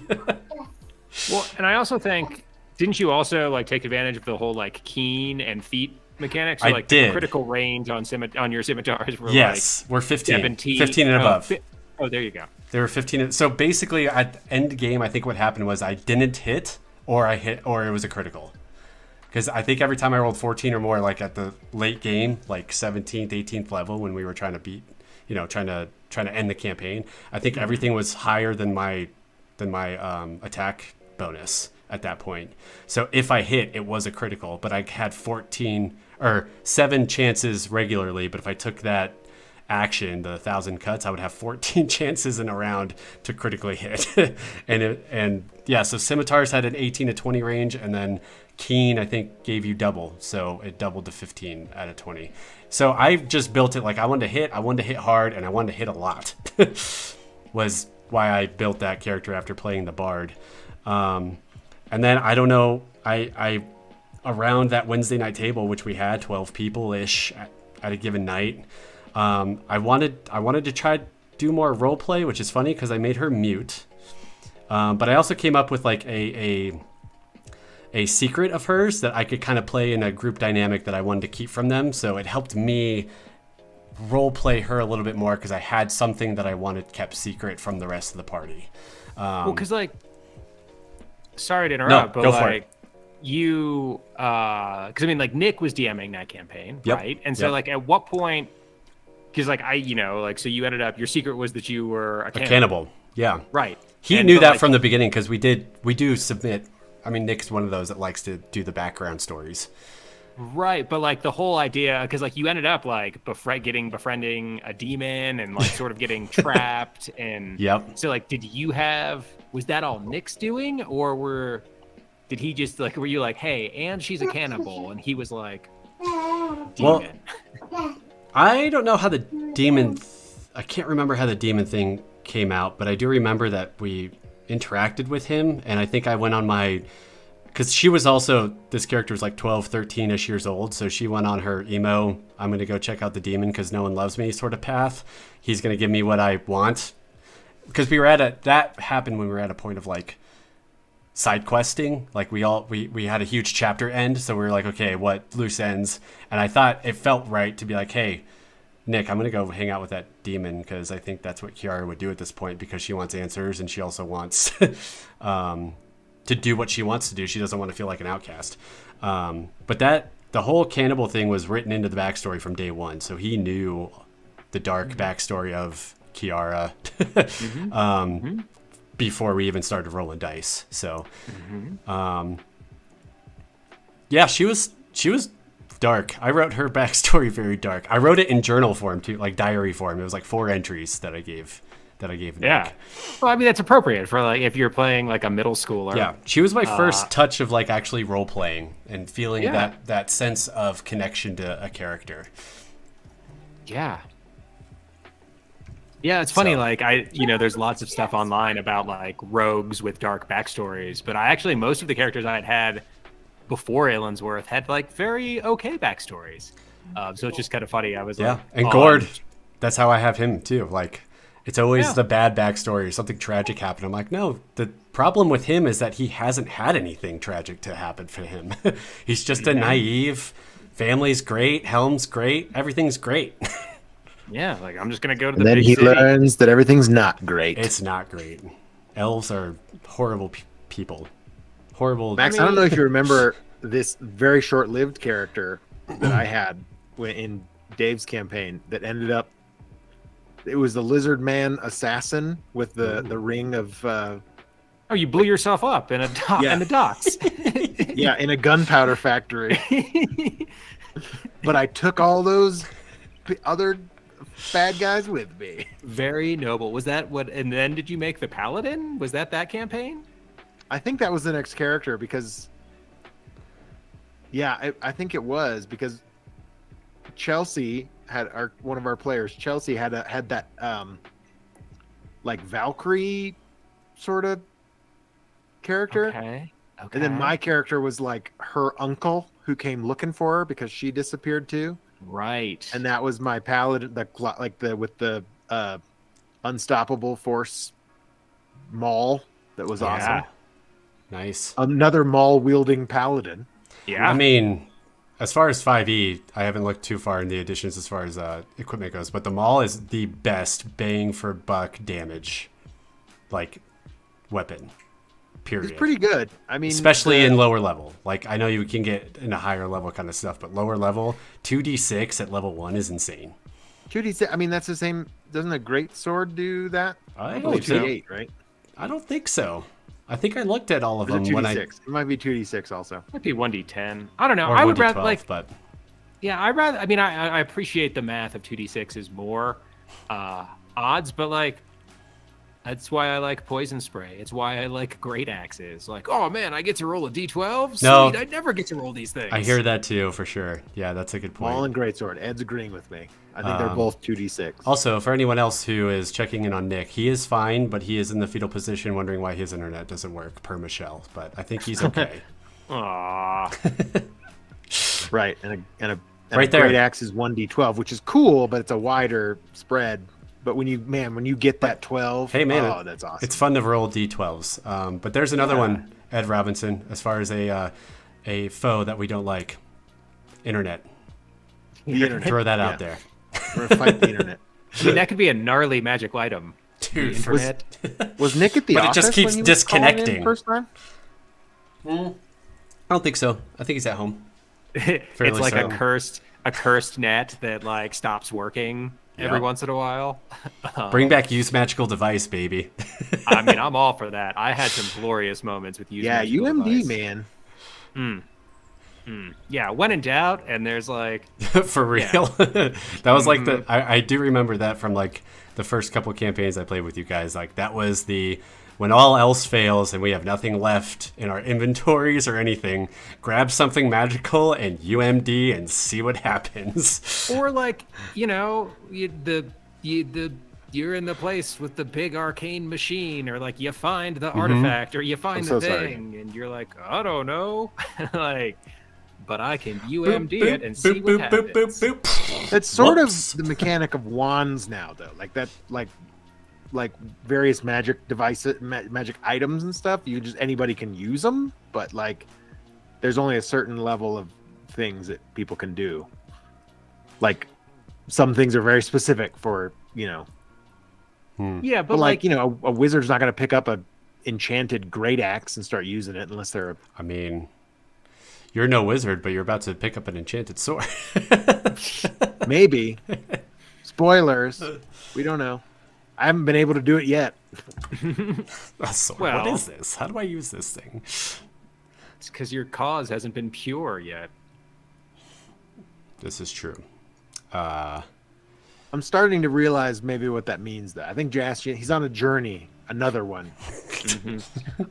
Well, and I also think, didn't you also like take advantage of the whole like keen and feet mechanics? So, I like did. The critical range on your scimitars were Yes, we're 15. 17, 15 and above. Oh, there you go. They were 15. So basically, at the end game, I think what happened was I didn't hit, or I hit, or it was a critical. Because I think every time I rolled 14 or more, like at the late game, like 17th, 18th level, when we were trying to beat, trying to end the campaign, I think everything was higher than my attack bonus at that point. So if I hit, it was a critical, but I had 7 chances regularly. But if I took that action, the 1,000 cuts, I would have 14 chances in a round to critically hit. So scimitars had an 18 to 20 range, and then keen, I think, gave you double. So it doubled to 15 out of 20. So I just built it like I wanted to hit hard, and I wanted to hit a lot. Was why I built that character after playing the Bard. And then I don't know, I around that Wednesday night table, which we had 12 people-ish at a given night, I wanted to try to do more role play, which is funny because I made her mute. But I also came up with like a secret of hers that I could kind of play in a group dynamic that I wanted to keep from them. So it helped me role play her a little bit more because I had something that I wanted kept secret from the rest of the party. Well, because like, sorry to interrupt, but go for like it. you, because I mean, like Nick was DMing that campaign, Yep. right? And so Yep. like, at what point? Because like so you ended up, your secret was that you were a Cannibal. Yeah. right? He And knew so, that like, from the beginning because we do submit. I mean, Nick's one of those that likes to do the background stories. Right, but like the whole idea, because like you ended up like befriending a demon and like sort of getting trapped, and Yep. so like, was that all Nick's doing, or did he just like, were you like, hey, and she's a cannibal, and he was like, Well, demon? I don't know how the demon. I can't remember how the demon thing came out, but I do remember that we interacted with him, and I think I went on my because she was also, this character was like 12, 13-ish years old, so she went on her emo, I'm going to go check out the demon because no one loves me sort of path. He's going to give me what I want. Because that happened when we were at a point of like side questing. Like we had a huge chapter end, so we were like, okay, what loose ends? And I thought it felt right to be like, hey, Nick, I'm going to go hang out with that demon because I think that's what Kiara would do at this point because she wants answers and she also wants to do what she wants to do. She doesn't want to feel like an outcast. But the whole cannibal thing was written into the backstory from day one. So he knew the dark backstory of Kiara before we even started rolling dice. So, yeah, she was dark. I wrote her backstory very dark. I wrote it in journal form too, like diary form. It was like 4 entries that I gave Nick. Yeah. Well, I mean, that's appropriate for like if you're playing like a middle schooler. Yeah. She was my first touch of like actually role playing and feeling that sense of connection to a character. Yeah. Yeah, it's funny. Like there's lots of stuff online about like rogues with dark backstories, but most of the characters I had before Aylensworth had like very okay backstories. So it's just kind of funny. I was like, and Gord, that's how I have him too. Like, it's always the bad backstory or something tragic happened. I'm like, no, the problem with him is that he hasn't had anything tragic to happen for him. He's just a naive, family's great, Helm's great, everything's great. Yeah, like I'm just going to go to and the then big he city. learns that everything's not great. It's not great. Elves are horrible people. Horrible. Max, I don't know if you remember this very short-lived character that I had in Dave's campaign that ended up. It was the lizard man assassin with the ring of. Oh, you blew yourself up in in the docks. Yeah, in a gunpowder factory. But I took all those other bad guys with me. Very noble. Was that what? And then did you make the paladin? Was that campaign? I think that was the next character because. Yeah, I think it was because Chelsea had one of our players. Chelsea had that like Valkyrie sort of character. Okay. And then my character was like her uncle who came looking for her because she disappeared too. Right. And that was my paladin, with the unstoppable force maul. That was awesome. Nice. Another maul wielding paladin. Yeah. I mean, as far as 5e, I haven't looked too far in the additions as far as equipment goes, but the maul is the best bang for buck damage, like, weapon. Period. It's pretty good. I mean, especially in lower level. Like, I know you can get into higher level kind of stuff, but lower level, 2d6 at level 1 is insane. 2d6. I mean, that's the same. Doesn't a great sword do that? I believe believe so. 2d8, right? I don't think so. I think I looked at all of Or is them it 2d6? when I. It might be 2d6 also. Might be 1d10. I don't know. Or I would 1d12, rather like. but I mean, I appreciate the math of 2d6 is more odds, but like. That's why I like poison spray. It's why I like great axes. Like, oh man, I get to roll a d12. Sweet, No. I never get to roll these things. I hear that too, for sure. Yeah, that's a good point. Maul and greatsword. Ed's agreeing with me. I think they're both 2d6. Also, for anyone else who is checking in on Nick, he is fine, but he is in the fetal position wondering why his internet doesn't work per Michelle. But I think he's okay. Aww. Right, and a Right there. great axe is 1d12, which is cool, but it's a wider spread. But when you get that 12, Hey man, oh, that's awesome. It's fun to roll d12s. But there's another one, Ed Robinson, as far as a foe that we don't like. Internet. The internet. Throw that out there. We're gonna fight the internet. I mean, that could be a gnarly magic item. Dude, The internet. Was Nick at the But it office just keeps when you was calling in disconnecting. first time? I don't think so. I think he's at home. It's like so. a cursed net that like stops working every once in a while. Bring back use magical device, baby. I mean, I'm all for that. I had some glorious moments with using Yeah, magical UMD, device. man. Yeah, when in doubt, and there's like For real. That was like I do remember that from like the first couple campaigns I played with you guys. Like that was when all else fails and we have nothing left in our inventories or anything, grab something magical and UMD and see what happens. or like the you're in the place with the big arcane machine, or like you find the artifact, or you find the thing, and you're like, I don't know, like, but I can UMD it and see what happens. It's sort of the mechanic of wands now, though. Like that, like various magic devices, magic items and stuff. Anybody can use them, but like, there's only a certain level of things that people can do. Like, some things are very specific for, Yeah, but like, a wizard's not going to pick up a enchanted great axe and start using it unless they're. I mean, you're no wizard, but you're about to pick up an enchanted sword. Maybe. Spoilers. We don't know. I haven't been able to do it yet. A sword. Well, what is this? How do I use this thing? It's because your cause hasn't been pure yet. This is true. I'm starting to realize maybe what that means, though. I think Jastian, he's on a journey, another one.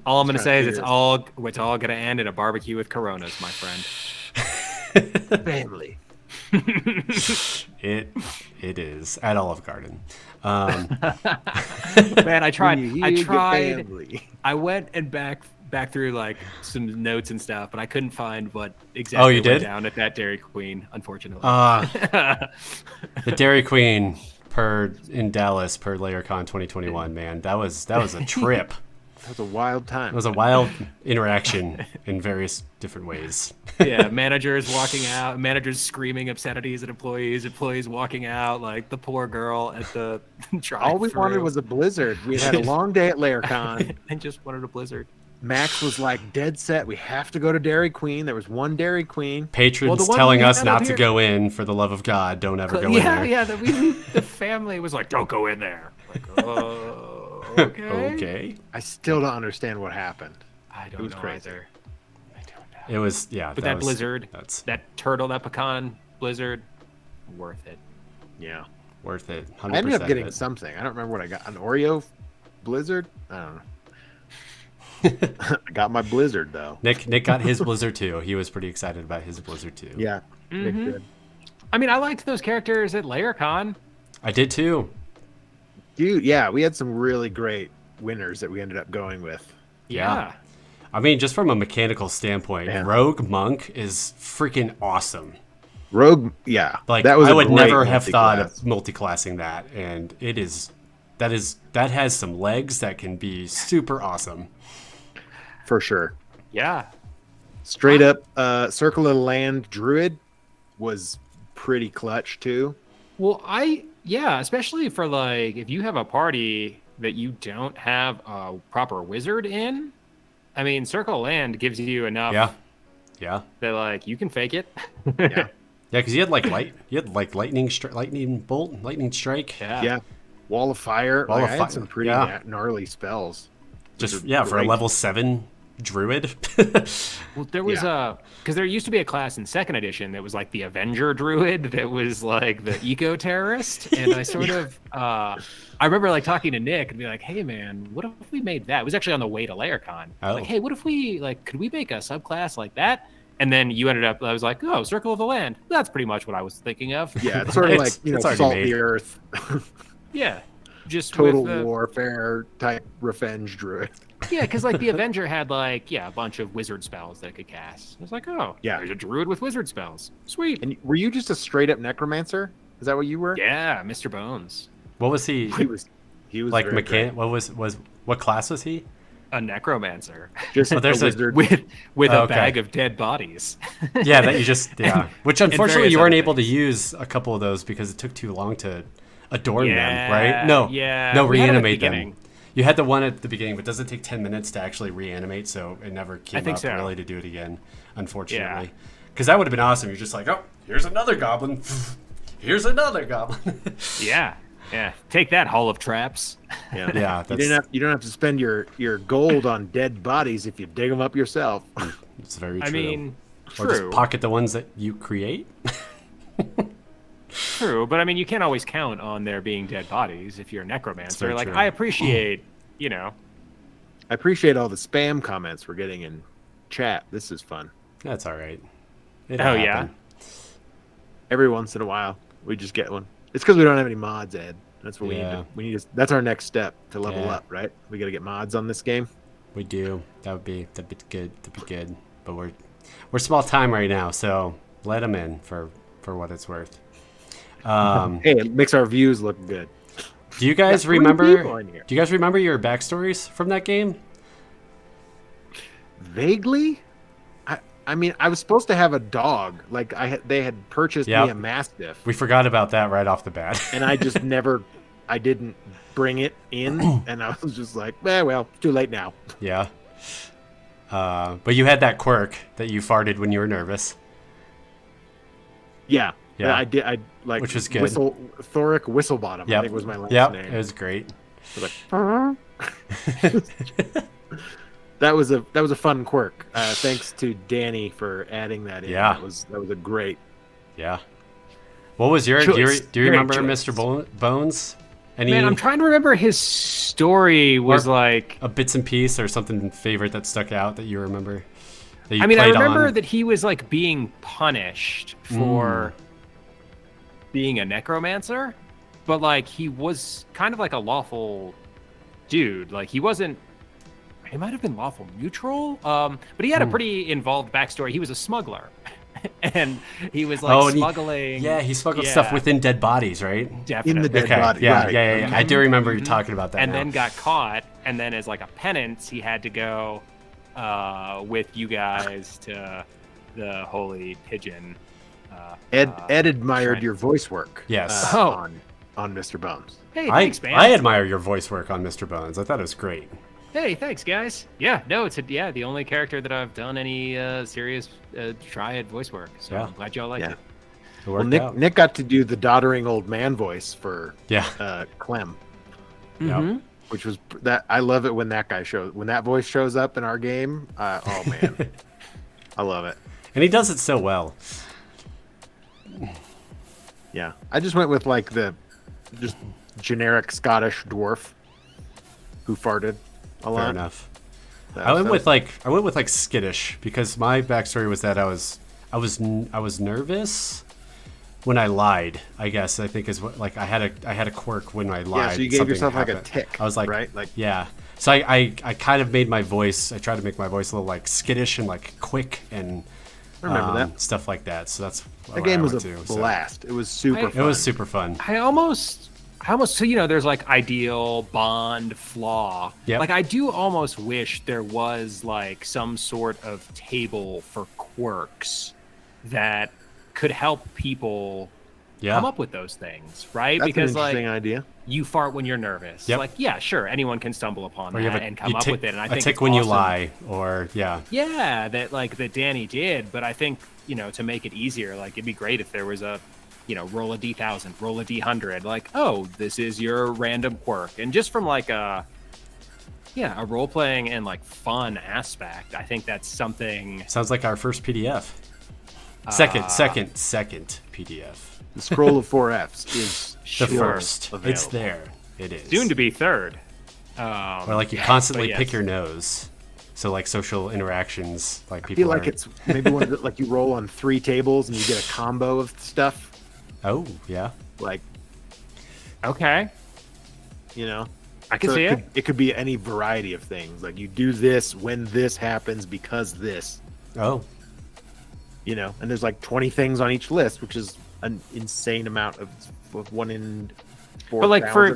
All I'm going to say is it's all going to end in a barbecue with Coronas, my friend. Family. It is at Olive Garden. Man, I tried. Family. I went and back through like some notes and stuff, but I couldn't find what exactly you did? went down at that Dairy Queen, unfortunately. The Dairy Queen in Dallas per LayerCon 2021, man. That was a trip. That was a wild time. It was a wild interaction in various different ways. Yeah, managers walking out, managers screaming obscenities at employees walking out, like the poor girl at the drive-thru. All we wanted was a blizzard. We had a long day at LayerCon. and just wanted a blizzard. Max was like dead set. We have to go to Dairy Queen. There was one Dairy Queen. Patrons telling us not to go in. For the love of God, don't ever go in there. Yeah. The family was like, "Don't go in there." Like, oh, okay. Okay. I still don't understand what happened. I don't know crazy. either. I don't know. It was But that blizzard, that turtle, that pecan blizzard, worth it. Yeah, worth it. 100% I ended up getting of it. something. I don't remember what I got. An Oreo blizzard. I don't know. I got my blizzard though. Nick got his blizzard too. He was pretty excited about his blizzard too. Yeah. Nick did. I mean, I liked those characters at LayerCon. I did too. Dude, yeah, we had some really great winners that we ended up going with. Yeah. I mean, just from a mechanical standpoint, Yeah. Rogue Monk is freaking awesome. Rogue, yeah. Like, that was I a would great never have thought of multi-class. multiclassing that, and that has some legs that can be super awesome. For sure. Yeah. Straight up, Circle of the Land Druid was pretty clutch too. Well, especially for like if you have a party that you don't have a proper wizard in. I mean, Circle of Land gives you enough. Yeah. That like you can fake it. Yeah. Yeah, because you had lightning bolt, lightning strike. Yeah. Wall of Fire. I had some pretty gnarly spells. Just for a level 7 druid. Well, there was because there used to be a class in 2nd edition that was like the Avenger Druid that was like the eco terrorist, and I sort of I remember like talking to Nick and be like, "Hey man, what if we made that?" It was actually on the way to LayerCon. Like, "Hey, what if we could we make a subclass like that?" And then you ended up, I was like, "Oh, Circle of the Land." That's pretty much what I was thinking of. Yeah, it's sort of like Salt the Earth. Yeah, just Total Warfare type revenge druid. Yeah, because like the Avenger had like a bunch of wizard spells that it could cast. I was like, oh, yeah, there's a druid with wizard spells. Sweet. And were you just a straight up necromancer? Is that what you were? Yeah, Mr. Bones. What was he? He was like mechanic. What class was he? A necromancer. Just there's a wizard with a bag of dead bodies. Yeah, that you just which unfortunately you weren't able to use a couple of those because it took too long to adorn them, right? No, reanimate them. You had the one at the beginning, but does it take 10 minutes to actually reanimate? So it never came up really to do it again, unfortunately. Because that would have been awesome. You're just like, oh, here's another goblin. Here's another goblin. Yeah. Take that, Hall of Traps. Yeah. You don't have to spend your gold on dead bodies if you dig them up yourself. It's very true. I mean, or just pocket the ones that you create. True, but I mean, you can't always count on there being dead bodies if you're a necromancer. Like, true. I appreciate, I appreciate all the spam comments we're getting in chat. This is fun. That's all right. Yeah. Every once in a while, we just get one. It's because we don't have any mods, Ed. That's what Yeah. we need to. That's our next step to level Yeah. up, right? We got to get mods on this game. We do. That'd be good. That'd be good. But we're small time right now, so let them in for what it's worth. Hey, it makes our views look good. Do you guys Got 3 remember? people in here. Do you guys remember your backstories from that game? Vaguely. I mean, I was supposed to have a dog. Like they had purchased Yep. me a mastiff, We forgot about that right off the bat. and I just never. I didn't bring it in, and I was just like, well, it's too late now. Yeah. But you had that quirk that you farted when you were nervous. Yeah. Yeah. I did. I like Which was good. Thoric Whistlebottom. Yep. I think was my last Yep. name. It was great. I was like, that was a fun quirk. Thanks to Danny for adding that in. Yeah. That was a great. Yeah. What was your? Do Choice. you Great remember choice. Mr. Bones? Any Man, I'm trying to remember his story was Or- like. a bits and piece or something favorite that stuck out that you remember? That you I mean, I played remember on? that he was like being punished for being a necromancer, but like he was kind of like a lawful dude. Like he wasn't. He might have been lawful neutral, but he had a pretty involved backstory. He was a smuggler, and he was like Oh, and smuggling. he smuggled stuff within dead bodies, right? definitely. In the dead Okay. body. Yeah, right. yeah. I do remember you talking about that. and now. then got caught, and then as like a penance, he had to go with you guys to the Holy Pigeon. Ed admired Shrine. your voice work. Yes. Oh. on Mr. Bones. Hey, I thanks, man. I admire your voice work on Mr. Bones. I thought it was great. Hey, thanks, guys. Yeah, no, it's the only character that I've done any serious triad voice work. So Yeah. I'm glad y'all liked Yeah. it. It Well, worked Nick out. Nick got to do the doddering old man voice for Yeah. Clem, Yep. which was that. I love it when that voice shows up in our game. Oh man, I love it. And he does it so well. Yeah, I just went with like the just generic Scottish dwarf who farted a lot. Fair enough. That I was- went with like skittish because my backstory was that I was nervous when I lied. I guess I think is what like I had a quirk when I lied. Yeah, so you gave something yourself like a happened. tick. I was like, right, like yeah. So I kind of made my voice. I tried to make my voice a little like skittish and like quick and I remember that. stuff like that. So that's That what game I was a went to, so. blast. It was super It fun. It was super fun. I almost so there's like ideal bond flaw. Yep. Like I do almost wish there was like some sort of table for quirks that could help people Yeah. come up with those things, right? That's because an interesting like idea. you fart when you're nervous. Yep. Like yeah, sure, anyone can stumble upon Or that you have and come up tick, with it. And I a think tick it's when you awesome. lie, or yeah. Yeah, that Danny did, but I think to make it easier, like it'd be great if there was a roll a d1000, roll a d100, like oh this is your random quirk, and just from like a role playing and like fun aspect, I think that's something. Sounds like our first PDF. Second PDF. The scroll of 4Fs is The still first. available. It's there. It is. Soon to be third. Or like you Yeah, constantly but pick yes. your nose. So like social interactions, like I people feel like are- it's maybe one of the, like you roll on 3 tables and you get a combo of stuff. Oh, yeah. Like Okay, I can so see it. it could be any variety of things. Like you do this when this happens because this, Oh. and there's like 20 things on each list, which is an insane amount of 1 in 4,000. But like for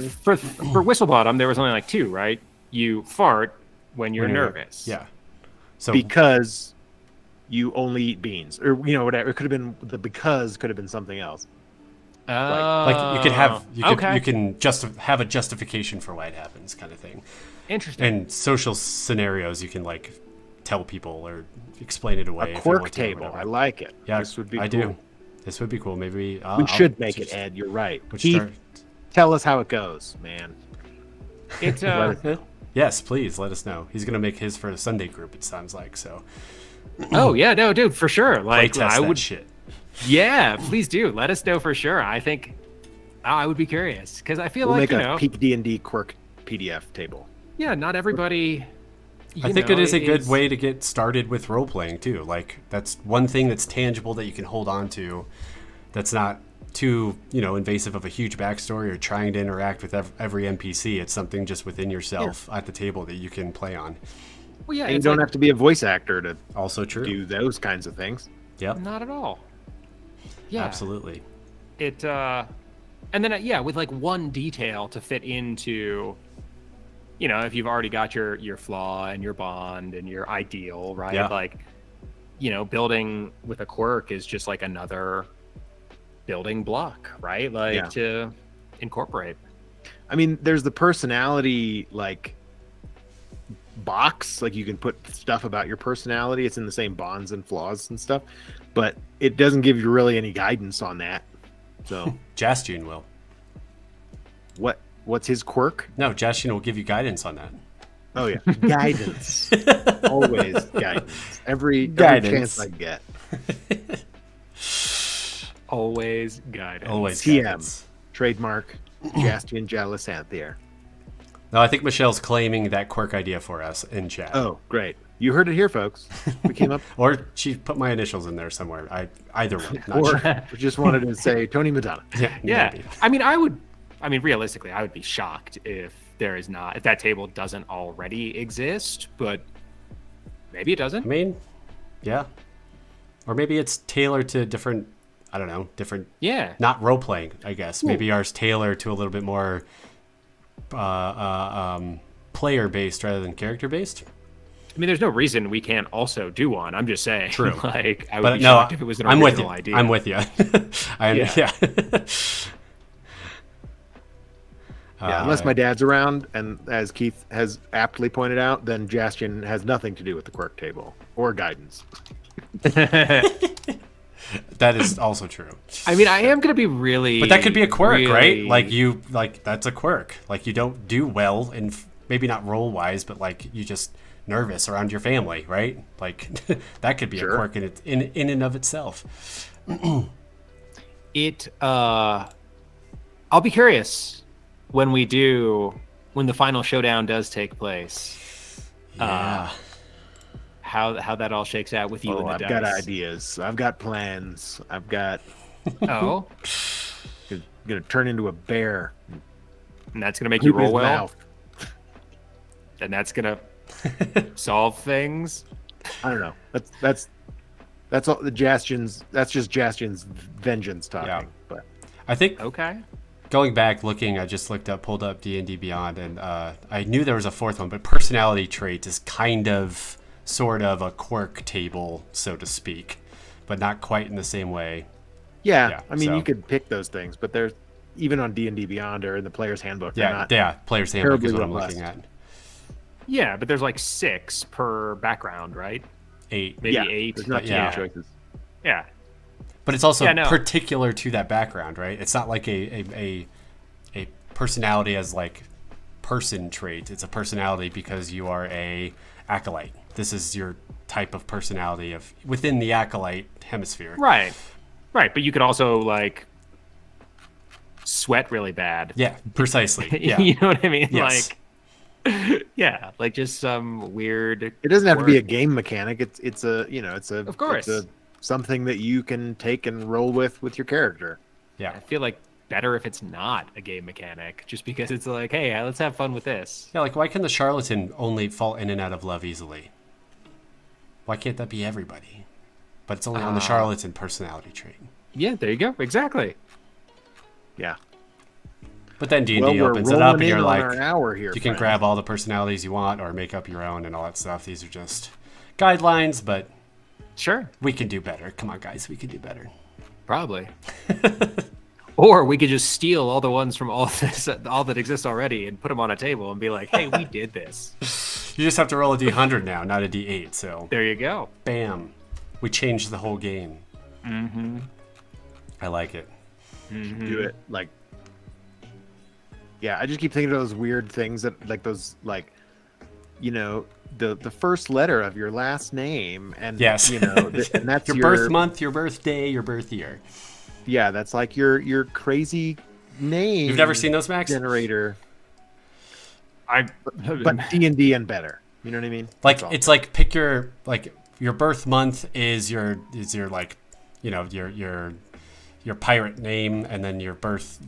Whistlebottom, there was only like 2, right? You fart when you're nervous. Yeah. So because you only eat beans, or whatever. It could have been because could have been something else. like you could have okay. you can have a justification for why it happens kind of thing. Interesting. And social scenarios you can like tell people or explain it away. A if you quirk want to or table. whatever. I like it. Yeah, This would be I cool. do. This would be cool. Maybe We should make it, Ed. You're right. Keith, tell us how it goes, man. It's Let us know. Yes, please let us know. He's gonna make his for a Sunday group. It sounds like so. oh yeah, no, dude, for sure. Play Like test I that would, shit. yeah, please do. Let us know for sure. I think I would be curious because I feel We'll like make a Peak D&D quirk PDF table. yeah, not everybody. I think it is a good way to get started with role playing too. Like that's one thing that's tangible that you can hold on to. That's not too, invasive of a huge backstory or trying to interact with every NPC. It's something just within yourself at the table that you can play on. Well, yeah, And you don't have to be a voice actor to Also true. do those kinds of things. Yep. Not at all. Yeah, Absolutely. It and then with like one detail to fit into, if you've already got your flaw and your bond and your ideal, right? Yeah. Like, building with a quirk is just like another building block, right? Like to incorporate. I mean, there's the personality like box, like you can put stuff about your personality. It's in the same bonds and flaws and stuff, but it doesn't give you really any guidance on that. So Jastian will. What's his quirk? No, Jastian will give you guidance on that. Oh yeah, guidance. Always guidance. Every Guidance. chance I get. Always guidance. Always TM. guidance. Trademark Jastian Jalissanthier. No, I think Michelle's claiming that quirk idea for us in chat. Oh, great. You heard it here, folks. We came up Or she put my initials in there somewhere. Either one. Not or sure. just wanted to say Tony Madonna. Yeah. Maybe. I mean, realistically, I would be shocked if if that table doesn't already exist, but maybe it doesn't. I mean, yeah. Or maybe it's tailored to different, I don't know, different, Yeah. not role playing, I guess. Maybe ours tailored to a little bit more player based rather than character based. I mean, there's no reason we can't also do one. I'm just saying. True. Like, I would But be no, shocked if it was an I'm with original you. idea. I'm with you. Yeah. Yeah, unless my dad's around, and as Keith has aptly pointed out, then Jastian has nothing to do with the quirk table or guidance. That is also true. I mean, I am going to be really... But that could be a quirk, really- right? Like that's a quirk. Like you don't do well, and maybe not role wise, but like you just nervous around your family, right? Like that could be a quirk in and of itself. I'll be curious when the final showdown does take place. Yeah. How that all shakes out with you and the I've dice. got ideas. I've got plans. I've got Oh, gonna turn into a bear. and that's gonna make you Poop in roll his well, mouth. and that's gonna solve things. I don't know. That's all the Jastian's. That's just Jastian's vengeance talking. Yeah. But I think Okay. going back, I just pulled up D&D Beyond, and I knew there was a fourth one, but personality trait is sort of a quirk table, so to speak, but not quite in the same way. yeah, I mean, so- you could pick those things, but there's even on D&D Beyond or in the player's handbook. they're not Player's handbook is terribly what I'm robust. looking at. Yeah, but there's like 6 per background, right? 8. Maybe Yeah, 8. There's not But too yeah. many choices. Yeah. But it's also Yeah, no. particular to that background, right? It's not like a personality as like person trait. It's a personality because you are a acolyte. This is your type of personality within the acolyte hemisphere. Right. Right, but you could also like sweat really bad. Yeah, precisely. Yeah. You know what I mean? Yes. Like yeah, like just some weird It doesn't have to be a quirk. game mechanic. It's a Of course. it's something that you can take and roll with your character. Yeah. I feel like better if it's not a game mechanic, just because it's like, hey, let's have fun with this. Yeah, like why can the charlatan only fall in and out of love easily? Why can't that be everybody? But it's only on the charlatan personality trait. Yeah, there you go. Exactly. Yeah. But then D&D Well, we're opens it up rolling and you're in on like, our hour here. you can friend. grab all the personalities you want or make up your own and all that stuff. These are just guidelines, but Sure. we can do better. Come on, guys, we can do better. Probably. Or we could just steal all the ones from all that exists already and put them on a table and be like, hey, we did this. You just have to roll a D100 now, not a D8. So, There you go. bam, we changed the whole game. Mm-hmm. I like it. Do it like. Yeah, I just keep thinking of those weird things that like those like, the first letter of your last name and Yes. and that's Your birth month, your birthday, your birth year. Yeah, that's like your crazy name. You've never seen those, Max? generator, I but D&D and better. You know what I mean? Like That's all. it's like pick your birth month is your like your your pirate name, and then your birth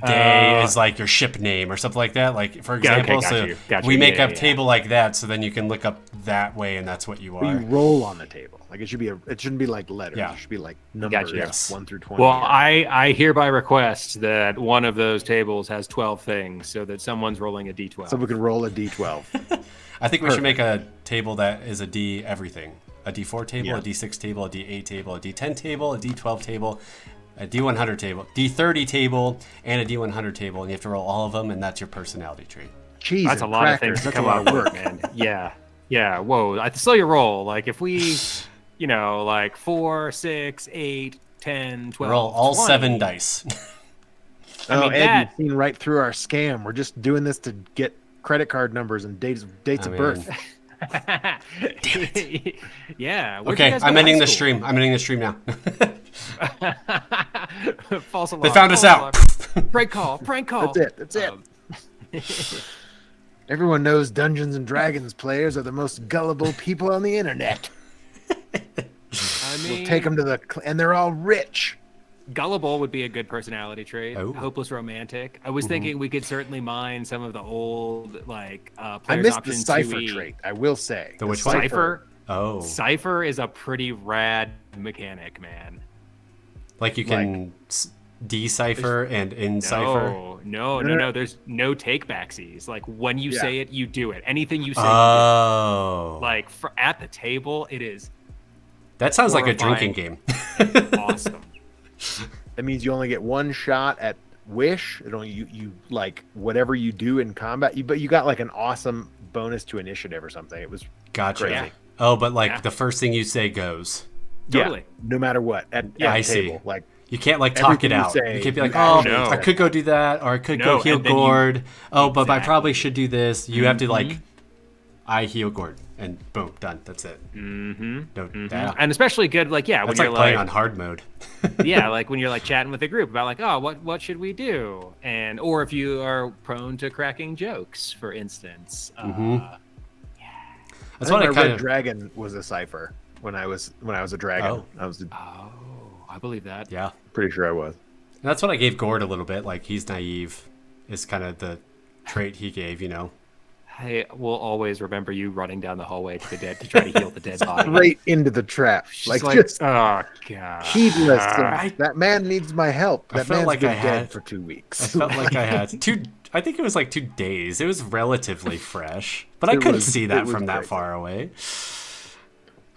day is like your ship name or something like that. Like, for example, Got you. we make Yeah, a table like that, so then you can look up that way, and that's what you But are. you roll on the table. Like it shouldn't be like letters. Yeah. It should be like numbers, Yes. 1 through 20. Well, I hereby request that one of those tables has 12 things, so that someone's rolling a d12. So we can roll a d12. I think we should make a table that is a D everything. A D4 table, Yeah. a D6 table, a D8 table, a D10 table, a D12 table, a D100 table, D30 table, and a D100 table, and you have to roll all of them, and that's your personality trait. Cheese That's a and lot of crackers, things to That's a come lot out of of work. man. Yeah. Whoa, I still your roll. Like if we, like 4, 6, 8, 10, 12, Roll all 20. 7 dice. I mean, Ed, that- you've seen right through our scam. We're just doing this to get credit card numbers and dates of birth. Yeah. where'd Okay, you guys go I'm to ending high the school? stream. I'm ending the stream now. False alarm. They found us false out. alarm. Prank call. That's it. Everyone knows Dungeons and Dragons players are the most gullible people on the internet. I mean, We'll take them to and they're all rich. gullible would be a good personality trait. Oh. Hopeless romantic. I was thinking we could certainly mine some of the old I players missed the option cipher 2E. trait. I will say. The which one? Cipher. Oh. Cipher is a pretty rad mechanic, man. Like you can decipher and encipher? No. There's no take backsies. Like when you Yeah. say it, you do it. Anything you say, you Oh. do. Like at the table, it is That sounds like a horrifying. drinking game. awesome. That means you only get one shot at wish. It only you like whatever you do in combat. But you got like an awesome bonus to initiative or something. It was Gotcha. Crazy. Oh, but like Yeah. the first thing you say goes. Totally. no matter what at I the see. table. Like You can't like talk Everything it you out. say, You can't be like, you oh, actually I say. could go do that, or I could go No, heal and then you- Gord. Oh, but I Exactly. probably should do this. You have to like, I heal Gord, and boom, done. That's it. Mm-hmm. No, that- And especially good, like when that's you're like playing like on hard mode. like when you're like chatting with a group about like, oh, what should we do? And or if you are prone to cracking jokes, for instance. That's what I Red kind of. Dragon was a cipher when I was a dragon. Oh. I was Oh, I believe that. Yeah, pretty sure I was. that's what I gave Gord a little bit. Like he's naive, is kind of the trait he gave. You know. I will always remember you running down the hallway to the dead to try to heal the dead body. Right into the trap. She's Like just oh god. heedless. I- That man needs my help. I That felt man's like been I dead had- for 2 I weeks. felt like I had 2. I think it was like 2 days. It was relatively fresh, but I It couldn't was- see it that was from that crazy. far away.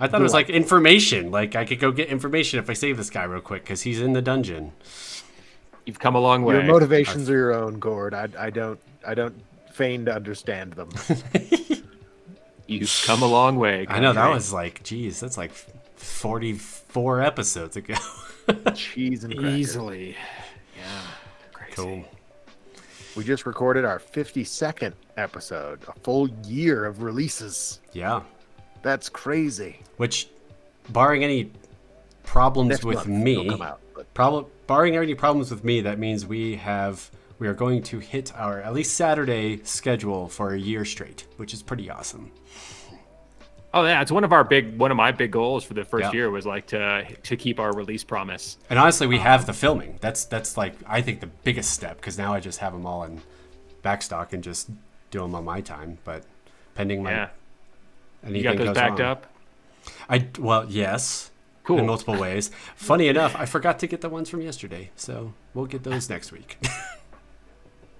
I thought it was like information. Like I could go get information if I save this guy real quick because he's in the dungeon. You've come a long way. Your motivations are your own, Gord. I don't feign to understand them. You've come a long way. I know that Conrad. was like, geez, that's like 44 episodes ago. Cheese and crackers. easily. Yeah. Crazy. Cool. We just recorded our 52nd episode. A full year of releases. Yeah. That's crazy. Which, barring any problems Next with month me, it'll come out, but barring any problems with me, that means we are going to hit our at least Saturday schedule for a year straight, which is pretty awesome. Oh yeah, it's one of my big goals for the first Yeah. year was like to keep our release promise. And honestly, we have the filming. That's like I think the biggest step because now I just have them all in backstock and just do them on my time. But pending my Yeah. anything You got those goes backed wrong. up? Well, yes. Cool. In multiple ways. Funny enough, I forgot to get the ones from yesterday, so we'll get those next week.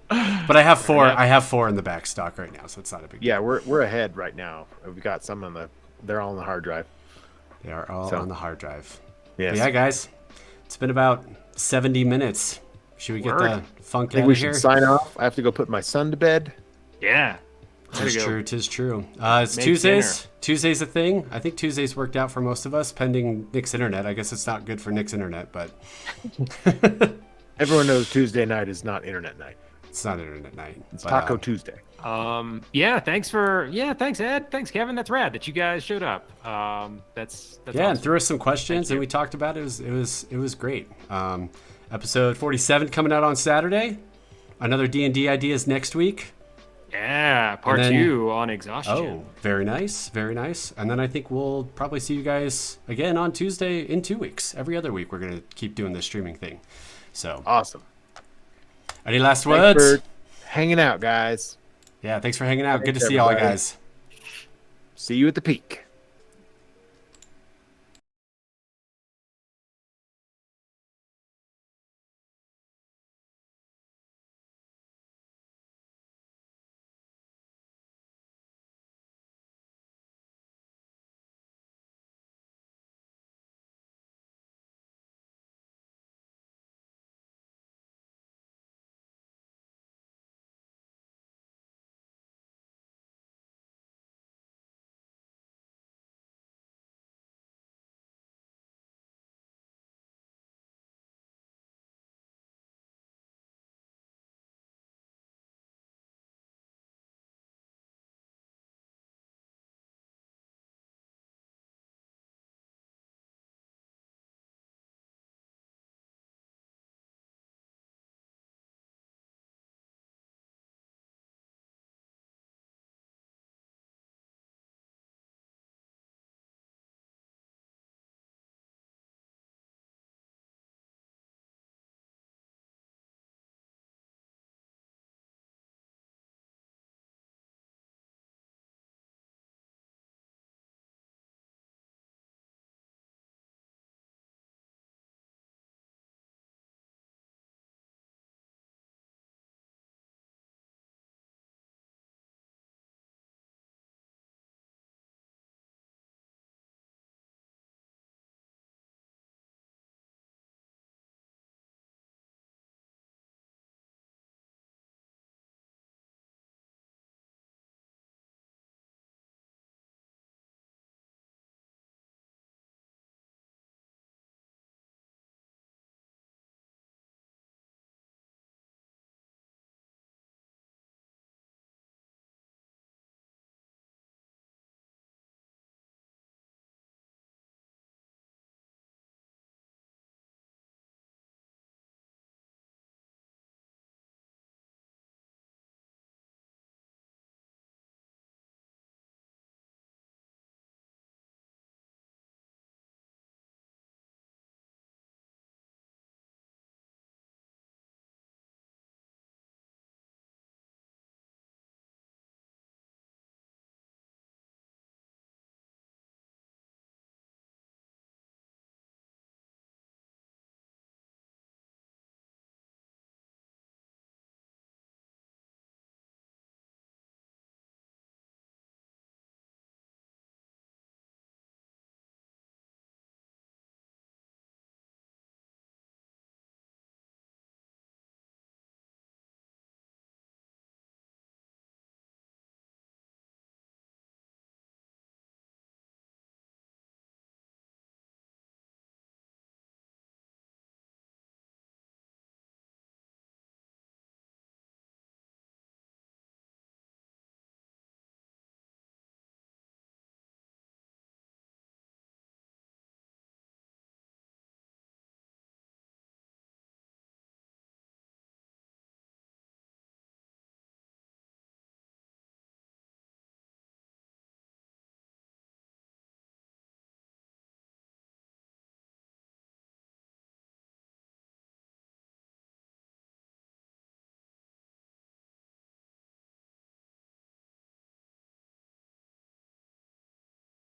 But I have 4. I have 4 in the back stock right now, so it's not a big deal. yeah, we're ahead right now. We've got some they're all on the hard drive. They are all So- on the hard drive. Yes. But yeah, guys, it's been about 70 minutes. Should we get Word. the funk I think out we of here? should sign off. I have to go put my son to bed. Yeah. There Tis you go. true, tis true. It's Make Tuesdays. dinner. Tuesday's a thing. I think Tuesdays worked out for most of us, pending Nick's internet. I guess it's not good for Nick's internet, but Everyone knows Tuesday night is not internet night. it's not internet night. It's But, Taco Tuesday. Yeah, thanks Ed. Thanks Kevin. That's rad that you guys showed up. That's yeah, awesome. and threw us some questions, Thank and you. we talked about it. It was great. Episode 47 coming out on Saturday. Another D&D ideas next week. Yeah, part And then- 2 on exhaustion. Oh, very nice, very nice. And then I think we'll probably see you guys again on Tuesday in 2 weeks. Every other week, we're gonna keep doing this streaming thing. So, Awesome. any last Thanks words? for hanging out, guys. Yeah, thanks for hanging out. Good to Thanks, see y'all, everybody. guys. See you at the peak.